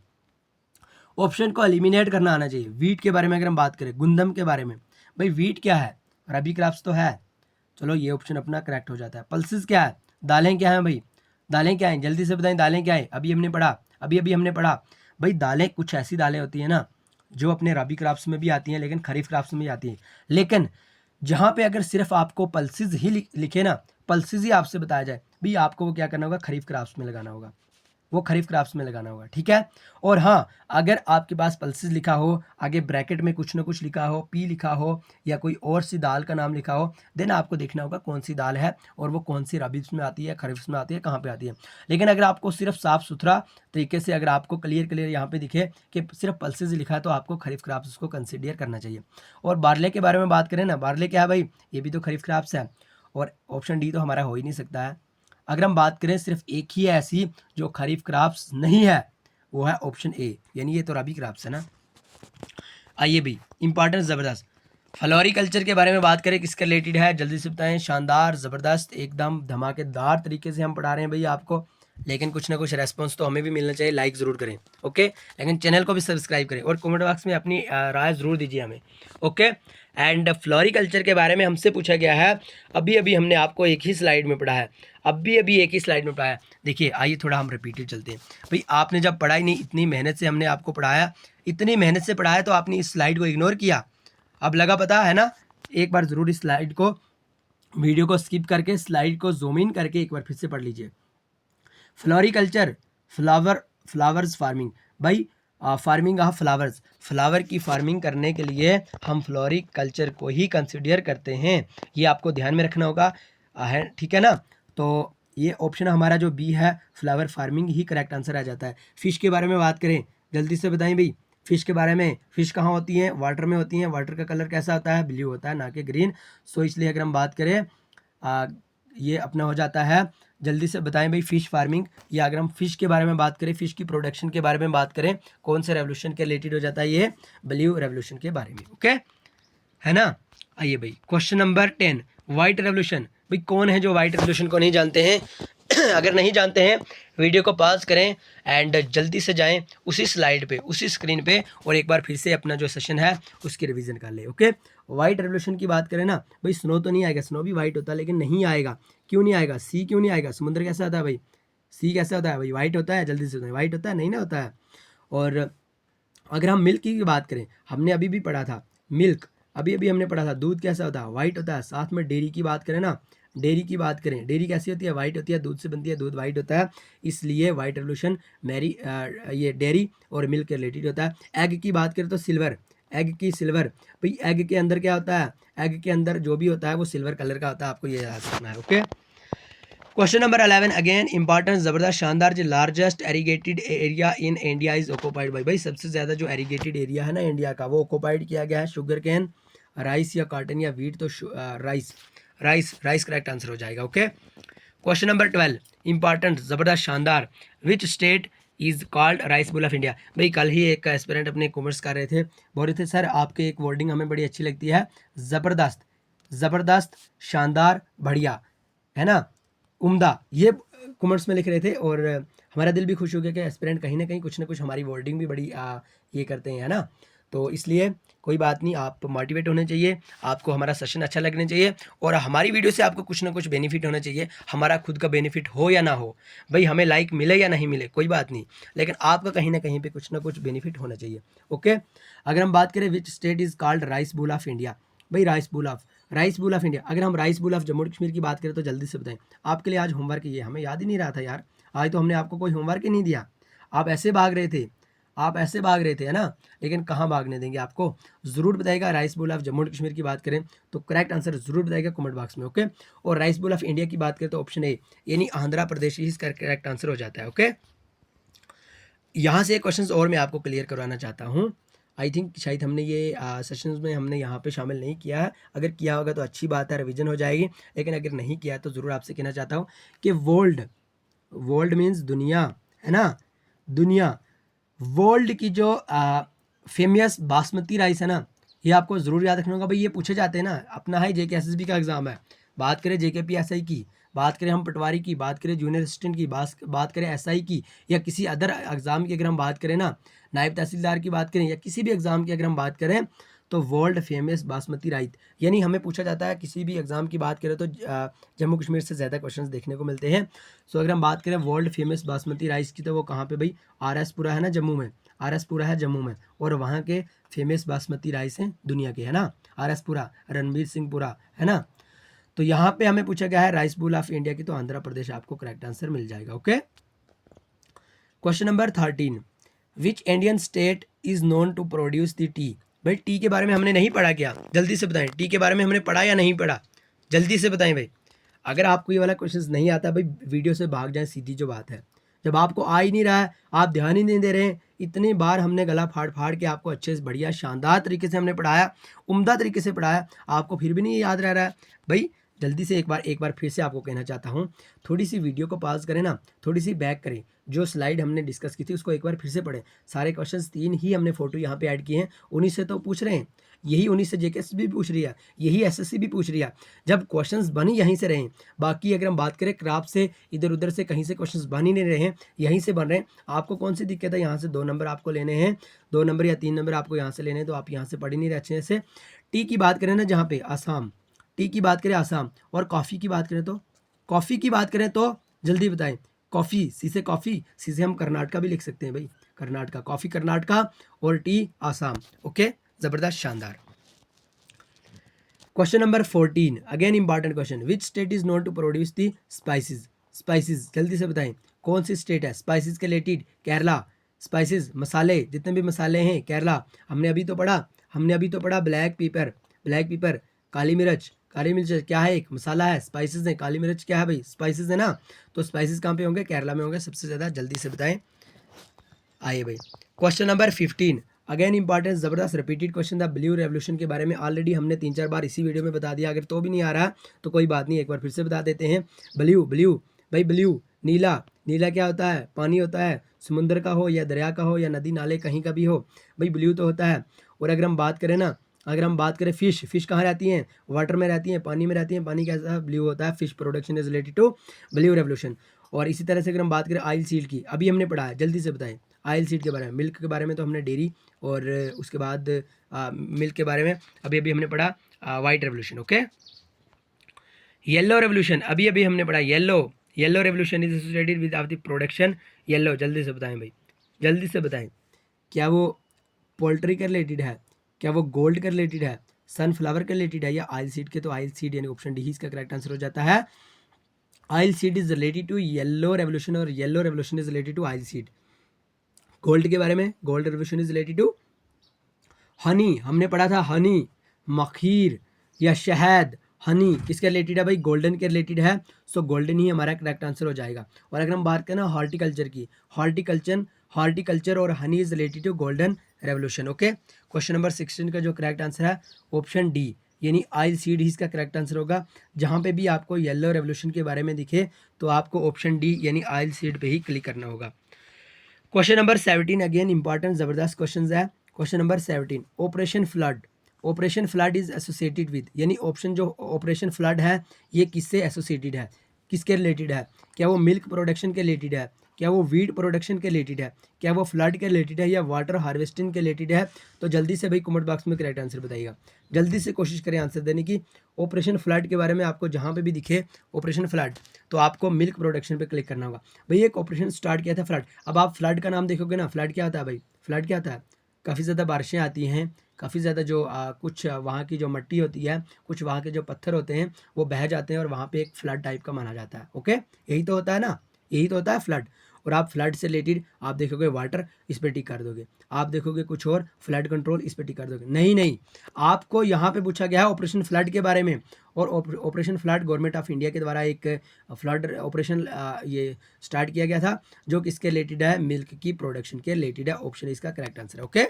ऑप्शन को एलिमिनेट करना आना चाहिए। वीट के बारे में अगर हम बात करें, गुंदम के बारे में, भाई वीट क्या है, रबी क्रॉप्स तो है, चलो ये ऑप्शन अपना करेक्ट हो जाता है। पल्सेस क्या है, दालें क्या हैं भाई, दालें क्या हैं, जल्दी से बताएं दालें क्या है। अभी हमने पढ़ा भाई, दालें कुछ ऐसी दालें होती है ना जो अपने रबी क्रॉप्स में भी आती हैं लेकिन खरीफ क्रॉप्स में भी आती हैं। लेकिन जहाँ पे अगर सिर्फ आपको पल्सेस ही लिखे ना, पल्सेस ही आपसे बताया जाए, भाई आपको वो क्या करना होगा, खरीफ क्रॉप्स में लगाना होगा, वो खरीफ क्रॉप्स में लगाना होगा, ठीक है। और हाँ, अगर आपके पास पल्सेस लिखा हो, आगे ब्रैकेट में कुछ ना कुछ लिखा हो, पी लिखा हो या कोई और सी दाल का नाम लिखा हो, देन आपको देखना होगा कौन सी दाल है और वो कौन सी रबी में आती है, खरीफ में आती है, कहाँ पे आती है। लेकिन अगर आपको सिर्फ साफ सुथरा तरीके से अगर आपको क्लियर यहाँ पे दिखे कि सिर्फ पल्सेस लिखा है तो आपको खरीफ क्रॉप्स उसको कंसिडर करना चाहिए। और बारले के बारे में बात करें ना, बारले क्या है भाई, ये भी तो खरीफ क्रॉप्स है और ऑप्शन डी तो हमारा हो ही नहीं सकता है। अगर हम बात करें सिर्फ एक ही है ऐसी जो खरीफ क्रॉप्स नहीं है, वो है ऑप्शन ए, यानी ये तो रबी क्रॉप्स है ना। आइए भी इंपॉर्टेंस ज़बरदस्त, फ्लोरिकल्चर के बारे में बात करें, किसके रिलेटेड है, जल्दी से बताएं। शानदार, ज़बरदस्त, एकदम धमाकेदार तरीके से हम पढ़ा रहे हैं भाई आपको, लेकिन कुछ ना कुछ रेस्पॉन्स तो हमें भी मिलना चाहिए। लाइक ज़रूर करें, ओके, लेकिन चैनल को भी सब्सक्राइब करें और कमेंट बॉक्स में अपनी राय ज़रूर दीजिए हमें, ओके। एंड फ्लोरिकल्चर के बारे में हमसे पूछा गया है, अभी अभी हमने आपको एक ही स्लाइड में पढ़ा है, अभी अभी एक ही स्लाइड में पढ़ा है। देखिए आइए थोड़ा हम रिपीटेड चलते हैं। भाई आपने जब पढ़ा ही नहीं, इतनी मेहनत से हमने आपको पढ़ाया, इतनी मेहनत से पढ़ाया, तो आपने इस स्लाइड को इग्नोर किया, अब लगा पता है ना। एक बार ज़रूर इस स्लाइड को, वीडियो को स्किप करके स्लाइड को जूम इन करके एक बार फिर से पढ़ लीजिए। फ्लोरिकल्चर, फ्लावर्स फार्मिंग, भाई फार्मिंग ऑफ फ्लावर्स, फ्लावर की फार्मिंग करने के लिए हम फ्लोरिकल्चर को ही कंसिडर करते हैं, ये आपको ध्यान में रखना होगा, है ठीक है ना। तो ये ऑप्शन हमारा जो बी है, फ्लावर फार्मिंग, ही करेक्ट आंसर आ जाता है। फिश के बारे में बात करें, जल्दी से बताएं भाई फिश के बारे में। फिश कहाँ होती हैं, वाटर में होती हैं, वाटर का कलर कैसा होता है, ब्लू होता है, ना कि ग्रीन। सो इसलिए अगर हम बात करें ये अपना हो जाता है, जल्दी से बताएं भाई फिश फार्मिंग, या अगर हम फिश के बारे में बात करें, फिश की प्रोडक्शन के बारे में बात करें, कौन से रेवोल्यूशन के रिलेटेड हो जाता है, ये ब्लू रेवोल्यूशन के बारे में, ओके, है ना। आइए भाई क्वेश्चन नंबर 10, व्हाइट रेवोल्यूशन, भाई कौन है जो व्हाइट रेवोल्यूशन को नहीं जानते हैं अगर नहीं जानते हैं वीडियो को पॉज करें एंड जल्दी से जाएं उसी स्लाइड पे, उसी स्क्रीन पे, और एक बार फिर से अपना जो सेशन है उसकी रिवीजन कर ले, ओके। व्हाइट रेवोल्यूशन की बात करें ना भाई, स्नो तो नहीं आएगा, स्नो भी वाइट होता है लेकिन नहीं आएगा, क्यों नहीं आएगा, सी क्यों नहीं आएगा, समुद्र कैसा होता है भाई, सी कैसा होता है भाई, वाइट होता है, जल्दी से वाइट होता है, नहीं ना होता है। और अगर हम मिल्क की बात करें, हमने अभी भी पढ़ा था मिल्क, अभी अभी हमने पढ़ा था दूध कैसा होता है, वाइट होता है। साथ में डेयरी की बात करें ना, डेयरी की बात करें, डेयरी कैसी होती है, वाइट होती है, दूध से बनती है, दूध वाइट होता है, इसलिए वाइट रेवोल्यूशन ये डेयरी और मिल्क के रिलेटेड होता है। एग की बात करें तो सिल्वर, एग की सिल्वर, भाई एग के अंदर क्या होता है, एग के अंदर जो भी होता है वो सिल्वर कलर का होता है, आपको ये याद रखना है, okay. Question number 11, again important, जबरदस्त, शानदार, जो largest irrigated area in India is occupied by, भाई सबसे ज़्यादा जो एरीगेटेड एरिया है ना इंडिया का, वो ऑक्यूपाइड किया गया है शुगर कैन, राइस या कॉटन या वीट, तो rice, rice, rice correct answer हो जाएगा, ओके। क्वेश्चन नंबर 12, इंपॉर्टेंट, ज़बरदस्त, शानदार, विच state is called rice bowl of India, भाई कल ही एक एस्पिरेंट अपने कॉमर्स कर रहे थे, बोल रहे थे सर आपके एक वर्डिंग हमें बड़ी अच्छी लगती है, ज़बरदस्त, ज़बरदस्त, शानदार, बढ़िया, है ना, उम्दा, ये कॉमर्स में लिख रहे थे। और हमारा दिल भी खुश हो गया कि एस्पिरेंट कहीं ना कुछ हमारी वर्डिंग भी बड़ी ये करते हैं, है ना। तो इसलिए कोई बात नहीं, आप मोटिवेट होने चाहिए, आपको हमारा सेशन अच्छा लगना चाहिए, और हमारी वीडियो से आपको कुछ ना कुछ बेनिफिट होना चाहिए, हमारा खुद का बेनिफिट हो या ना हो, भाई हमें लाइक मिले या नहीं मिले कोई बात नहीं, लेकिन आपका कहीं ना कहीं पे कुछ ना कुछ बेनिफिट होना चाहिए, ओके। अगर हम बात करें which state is called rice bowl of India, भाई राइस बोल ऑफ इंडिया, अगर हम rice bowl of Jammu Kashmir की बात करें तो जल्दी से बताएं। आपके लिए आज होमवर्क ये हमें याद ही नहीं रहा था यार, आज तो हमने आपको कोई होमवर्क ही नहीं दिया, आप ऐसे भाग रहे थे, आप ऐसे भाग रहे थे, है ना, लेकिन कहाँ भागने देंगे आपको। ज़रूर बताइएगा rice bowl of Jammu Kashmir की बात करें तो करेक्ट आंसर ज़रूर बताइएगा कमेंट बॉक्स में, ओके। और राइस बोल ऑफ इंडिया की बात करें तो ऑप्शन ए यानी आंध्र प्रदेश ही इसका करेक्ट आंसर हो जाता है, ओके। यहाँ से क्वेश्चन और मैं आपको क्लियर करवाना चाहता हूँ, आई थिंक शायद हमने ये सेशंस में हमने यहाँ पे शामिल नहीं किया है, अगर किया होगा तो अच्छी बात है, रिवीजन हो जाएगी, लेकिन अगर नहीं किया तो ज़रूर आपसे कहना चाहता हूँ कि वर्ल्ड, वर्ल्ड मीन्स दुनिया, है ना, दुनिया, वर्ल्ड की जो फेमस बासमती राइस है ना, ये आपको ज़रूर याद रखना होगा भाई, ये पूछे जाते हैं ना, अपना है JKSSB का एग्ज़ाम है, बात करें JKPSI की, बात करें हम पटवारी की, बात करें जूनियर असिस्टेंट की, बात करें SI की, या किसी अदर एग्ज़ाम की अगर हम बात करें ना, नायब तहसीलदार की बात करें, या किसी भी एग्ज़ाम की अगर हम बात करें, तो वर्ल्ड फेमस बासमती राइस, यानी हमें पूछा जाता है किसी भी एग्जाम की बात करें तो जम्मू कश्मीर से ज़्यादा क्वेश्चंस देखने को मिलते हैं। सो अगर हम बात करें वर्ल्ड फेमस बासमती राइस की, तो वो कहाँ पे भाई, RS पुरा है ना जम्मू में, RS पुरा है जम्मू में, और वहाँ के फेमस बासमती राइस हैं दुनिया के, है ना, RS पुरा, रणबीर सिंह पुरा, है ना। तो यहाँ पे हमें पूछा गया है राइस बोल ऑफ इंडिया की, तो आंध्र प्रदेश आपको करेक्ट आंसर मिल जाएगा। Okay, question number 13, which Indian state is known to produce the tea. भाई टी के बारे में हमने नहीं पढ़ा क्या, जल्दी से बताएं, टी के बारे में हमने पढ़ा या नहीं पढ़ा, जल्दी से बताएं भाई। अगर आपको ये वाला क्वेश्चन नहीं आता भाई, वीडियो से भाग जाए, सीधी जो बात है। जब आपको आ ही नहीं रहा है, आप ध्यान ही नहीं दे रहे हैं, इतनी बार हमने गला फाड़ फाड़ के आपको अच्छे से बढ़िया शानदार तरीके से हमने पढ़ाया, उम्दा तरीके से पढ़ाया, आपको फिर भी नहीं याद रह रहा है भाई, जल्दी से एक बार फिर से आपको कहना चाहता हूँ, थोड़ी सी वीडियो को पॉज करें ना, थोड़ी सी बैक करें, जो स्लाइड हमने डिस्कस की थी उसको एक बार फिर से पढ़ें। सारे क्वेश्चंस 3 ही हमने फोटो यहाँ पे ऐड किए हैं, उन्हीं से तो पूछ रहे हैं, यही उन्हीं से जेकेएस भी पूछ रही है, यही एसएससी भी पूछ रही है। जब क्वेश्चंस बन ही यहीं से रहे हैं, बाकी अगर हम बात करें क्राफ्ट से, इधर उधर से कहीं से क्वेश्चंस बन ही नहीं रहे हैं, यहीं से बन रहे हैं, आपको कौन सी दिक्कत है, यहाँ से 2 नंबर आपको लेने हैं, 2 नंबर या 3 नंबर आपको यहाँ से लेने हैं, तो आप यहाँ से पढ़ ही नहीं रहे अच्छे से। टी की बात करें ना जहाँ पे, आसाम, टी की बात करें आसाम, और कॉफ़ी की बात करें तो, कॉफ़ी की बात करें तो जल्दी बताएं, कॉफ़ी, सी से कॉफ़ी, सी से हम कर्नाटका भी लिख सकते हैं भाई, कर्नाटका, कॉफ़ी कर्नाटका, और टी आसाम। ओके, ज़बरदस्त, शानदार। Question number 14, again important question, which state is known to produce the spices. Spices जल्दी से बताएं, कौन सी स्टेट है स्पाइसेस के रिलेटेड, केरला, स्पाइसेस मसाले, जितने भी मसाले हैं केरला, हमने अभी तो पढ़ा ब्लैक पेपर, ब्लैक पेपर, काली मिर्च, काली मिर्च क्या है, एक मसाला है, स्पाइसेस है, काली मिर्च क्या है भाई, स्पाइसेस है ना, तो स्पाइसेस कहाँ पे होंगे, केरला में होंगे सबसे ज़्यादा, जल्दी से बताएं। आइए भाई, क्वेश्चन नंबर 15, अगेन इंपॉर्टेंट, ज़बरदस्त रिपीटेड क्वेश्चन था, ब्लू रेवोल्यूशन के बारे में ऑलरेडी हमने 3-4 बार इसी वीडियो में बता दिया, अगर तो भी नहीं आ रहा तो कोई बात नहीं, एक बार फिर से बता देते हैं। ब्लू, ब्लू भाई, ब्लू, नीला, नीला क्या होता है, पानी होता है, समुद्र का हो या दरिया का हो या नदी नाले कहीं का भी हो भाई, ब्लू तो होता है। और अगर हम बात करें ना, अगर हम बात करें फिश, फिश कहाँ रहती हैं, वाटर में रहती हैं, पानी में रहती हैं, पानी कैसा ब्लू होता है, fish production is related to blue revolution. और इसी तरह से अगर हम बात करें ऑयल सीड की, अभी हमने पढ़ा है, जल्दी से बताएं ऑयल सीड के बारे में, मिल्क के बारे में तो हमने डेयरी, और उसके बाद मिल्क के बारे में अभी अभी हमने पढ़ा white revolution. Okay, yellow revolution अभी अभी हमने पढ़ा, yellow, yellow revolution is associated with of the production yellow, जल्दी से बताएं भाई, जल्दी से बताएं, क्या वो पोल्ट्री के रिलेटेड है, क्या वो गोल्ड के रिलेटेड है, सनफ्लावर के रिलेटेड है, या ऑयल सीड के, तो ऑयल सीड यानी ऑप्शन डी ही इसका करेक्ट आंसर हो जाता है। Oilseed is related to yellow revolution, और yellow revolution is related to oil seed. Gold के बारे में, gold revolution is related to honey, हमने पढ़ा था हनी, मखीर या शहद, हनी किसके रिलेटेड है भाई, गोल्डन के रिलेटेड है, सो गोल्डन ही हमारा करेक्ट आंसर हो जाएगा। और अगर हम बात करें ना हॉर्टिकल्चर की, हॉर्टिकल्चर और honey is related to golden revolution. Okay, question number 16 का जो करेक्ट आंसर है ऑप्शन डी, यानी ऑयल सीड ही इसका करेक्ट आंसर होगा। जहाँ पे भी आपको येलो रेवोल्यूशन के बारे में दिखे तो आपको ऑप्शन डी यानी ऑयल सीड पे ही क्लिक करना होगा। क्वेश्चन नंबर 17, अगेन इंपॉर्टेंट ज़बरदस्त क्वेश्चन है। Question number 17, operation flood, operation flood is associated with, यानी ऑप्शन जो ऑपरेशन फ्लड है ये किससे एसोसिएटेड है, किसके रिलेटेड है, क्या वो मिल्क प्रोडक्शन के रिलेटेड है, क्या वो वीट प्रोडक्शन के रिलेटेड है, क्या वो फ्लड के रिलेटेड है, या वाटर हार्वेस्टिंग के रिलेटेड है। तो जल्दी से भाई कमेंट बॉक्स में करेक्ट आंसर बताइएगा, जल्दी से कोशिश करें आंसर देने की। ऑपरेशन फ्लड के बारे में आपको जहाँ पे भी दिखे ऑपरेशन फ्लड, तो आपको मिल्क प्रोडक्शन पे क्लिक करना होगा। भाई एक ऑपरेशन स्टार्ट किया था फ्लड, अब आप फ्लड का नाम देखोगे ना, फ्लड क्या होता है भाई, फ्लड क्या होता है, काफ़ी ज़्यादा बारिशें आती हैं, काफ़ी ज़्यादा जो कुछ वहाँ की जो मिट्टी होती है, कुछ वहाँ के जो पत्थर होते हैं वो बह जाते हैं और वहाँ पे एक फ्लड टाइप का माना जाता है। ओके, यही तो होता है ना, यही तो होता है फ्लड। और आप फ्लड से रिलेटेड आप देखोगे वाटर, इस पर टिक कर दोगे, आप देखोगे कुछ और फ्लड कंट्रोल, इस पर टिक कर दोगे। नहीं नहीं, आपको यहाँ पे पूछा गया है ऑपरेशन फ्लड के बारे में, और operation flood government of India के द्वारा एक फ्लड ऑपरेशन ये स्टार्ट किया गया था, जो किसके रिलेटेड है, मिल्क की प्रोडक्शन के रिलेटेड है, ऑप्शन इसका करेक्ट आंसर है। Okay,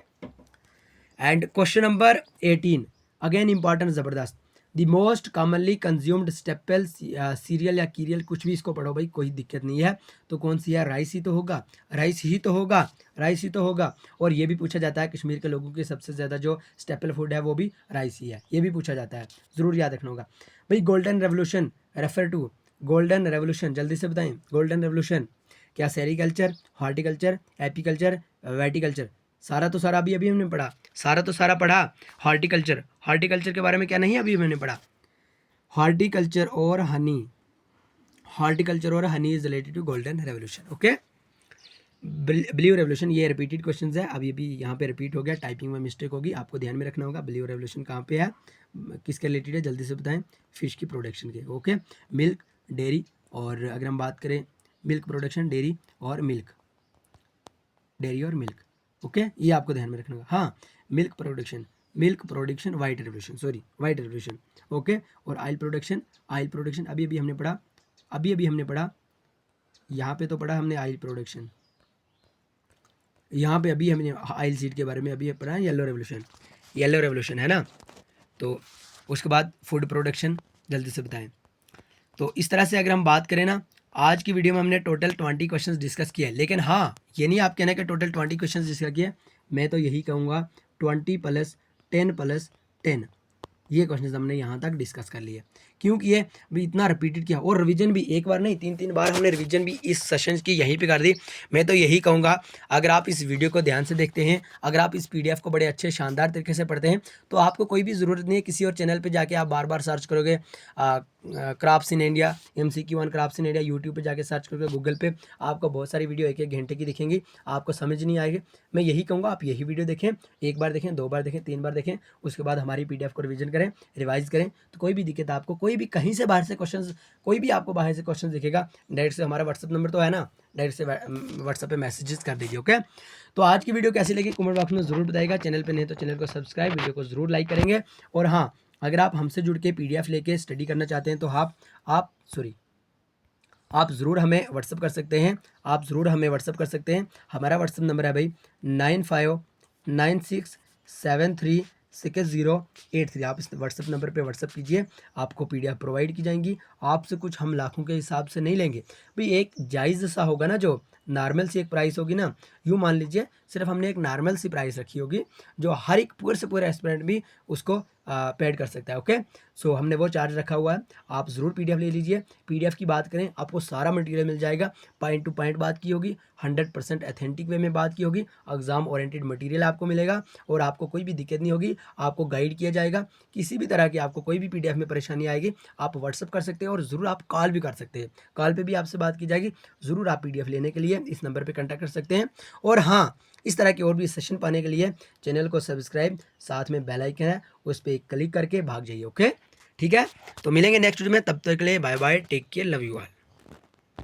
and question number 18, again important ज़बरदस्त, the most commonly consumed staple cereal या कीरियल, कुछ भी इसको पढ़ो भाई, कोई दिक्कत नहीं है। तो कौन सी है, राइस ही तो होगा, राइस ही तो होगा, राइस ही तो होगा। और ये भी पूछा जाता है कश्मीर के लोगों के सबसे ज़्यादा जो स्टेपल फूड है वो भी राइस ही है, ये भी पूछा जाता है, ज़रूर याद रखना होगा भाई। Golden revolution refer to, golden revolution जल्दी से बताएं, गोल्डन रेवोल्यूशन क्या, सेरीकल्चर, हॉर्टिकल्चर, एपीकल्चर, वेटिकल्चर, सारा तो सारा अभी अभी हमने पढ़ा, सारा तो सारा पढ़ा। हॉर्टिकल्चर, हॉर्टिकल्चर के बारे में क्या नहीं अभी मैंने पढ़ा, हॉर्टिकल्चर और हनी, हॉर्टिकल्चर और honey is related to golden revolution. Okay, blue revolution, ये रिपीटेड क्वेश्चन है, अभी अभी यहाँ पे रिपीट हो गया, टाइपिंग में मिस्टेक होगी, आपको ध्यान में रखना होगा। ब्लू रेवोल्यूशन कहाँ पे है, किसके रिलेटेड है, जल्दी से बताएं, फिश की प्रोडक्शन के। ओके, मिल्क, डेयरी, और अगर हम बात करें मिल्क प्रोडक्शन, डेयरी और मिल्क, डेयरी और मिल्क। ओके, ये आपको ध्यान में रखना होगा। हाँ, milk production, milk production, white revolution, sorry white revolution. Okay, और ऑयल प्रोडक्शन, ऑयल प्रोडक्शन अभी अभी हमने पढ़ा, अभी अभी हमने पढ़ा, यहाँ पे तो पढ़ा हमने ऑयल प्रोडक्शन, यहाँ पे अभी हमने ऑयल सीड के बारे में अभी पढ़ा है, येलो रेवोल्यूशन, येलो रेवोल्यूशन है ना। तो उसके बाद फूड प्रोडक्शन, जल्दी से बताएं। तो इस तरह से अगर हम बात करें ना, आज की वीडियो में हमने टोटल 20 क्वेश्चंस डिस्कस किए, लेकिन हाँ ये नहीं आप कहना कि टोटल 20 क्वेश्चंस डिस्कस किए, मैं तो यही कहूँगा 20 + 10 + 10 ये क्वेश्चन हमने यहाँ तक डिस्कस कर लिए, क्योंकि ये भी इतना रिपीटेड किया, और रिवीजन भी एक बार नहीं 3-3 बार हमने रिवीजन भी इस सेशन की यहीं पे कर दी। मैं तो यही कहूँगा, अगर आप इस वीडियो को ध्यान से देखते हैं, अगर आप इस PDF को बड़े अच्छे शानदार तरीके से पढ़ते हैं, तो आपको कोई भी ज़रूरत नहीं है किसी और चैनल पर जाके आप बार बार सर्च करोगे crafts in India, MCQ1 crafts in India, YouTube पे जाके सर्च करोगे, गूगल पे आपको बहुत सारी वीडियो 1-1 घंटे की दिखेंगी, आपको समझ नहीं आएगी। मैं यही कहूँगा आप यही वीडियो देखें, एक बार देखें, 2 बार देखें, 3 बार देखें, उसके बाद हमारी PDF को रिवीजन करें, रिवाइज करें, तो कोई भी दिक्कत आपको, कोई भी कहीं से बाहर से क्वेश्चन, कोई भी आपको बाहर से क्वेश्चन दिखेगा, डायरेक्ट से हमारा व्हाट्सअप नंबर तो है ना, डायरेक्ट से व्हाट्सअप पे मैसेजेस कर दीजिए। ओके, तो आज की वीडियो कैसी लगी कमेंट बॉक्स में ज़रूर बताइएगा, चैनल पे नहीं तो चैनल को सब्सक्राइब, वीडियो को ज़रूर लाइक करेंगे। और हाँ, अगर आप हमसे जुड़ के PDF लेके स्टडी करना चाहते हैं तो आप ज़रूर हमें व्हाट्सअप कर सकते हैं, आप ज़रूर हमें व्हाट्सअप कर सकते हैं। हमारा व्हाट्सअप नंबर है भाई 9596736083। आप इस व्हाट्सअप नंबर पे व्हाट्सअप कीजिए, आपको PDF प्रोवाइड की जाएंगी। आपसे कुछ हम लाखों के हिसाब से नहीं लेंगे भाई, एक जायज़ सा होगा ना, जो नॉर्मल सी एक प्राइस होगी ना, यूँ मान लीजिए सिर्फ हमने एक नॉर्मल सी प्राइस रखी होगी, जो हर एक पूरे से पूरे एस्पिरेंट भी उसको पेड कर सकता है। ओके, सो हमने वो चार्ज रखा हुआ है, आप ज़रूर PDF ले लीजिए। PDF की बात करें, आपको सारा मटेरियल मिल जाएगा, पॉइंट टू पॉइंट बात की होगी, 100% अथेंटिक वे में बात की होगी, एग्जाम ओरिएंटेड मटेरियल आपको मिलेगा, और आपको कोई भी दिक्कत नहीं होगी, आपको गाइड किया जाएगा। किसी भी तरह की आपको कोई भी PDF में परेशानी आएगी, आप व्हाट्सअप कर सकते हैं, और ज़रूर आप कॉल भी कर सकते हैं, कॉल पर भी आपसे बात की जाएगी। ज़रूर आप PDF लेने के लिए इस नंबर पर कॉन्टैक्ट कर सकते हैं। और हाँ, इस तरह के और भी सेशन पाने के लिए चैनल को सब्सक्राइब, साथ में बेल आइकन है उस पर क्लिक करके भाग जाइए। ओके, ठीक है, तो मिलेंगे नेक्स्ट वीडियो में, तब तक के लिए bye bye, take care, love you all.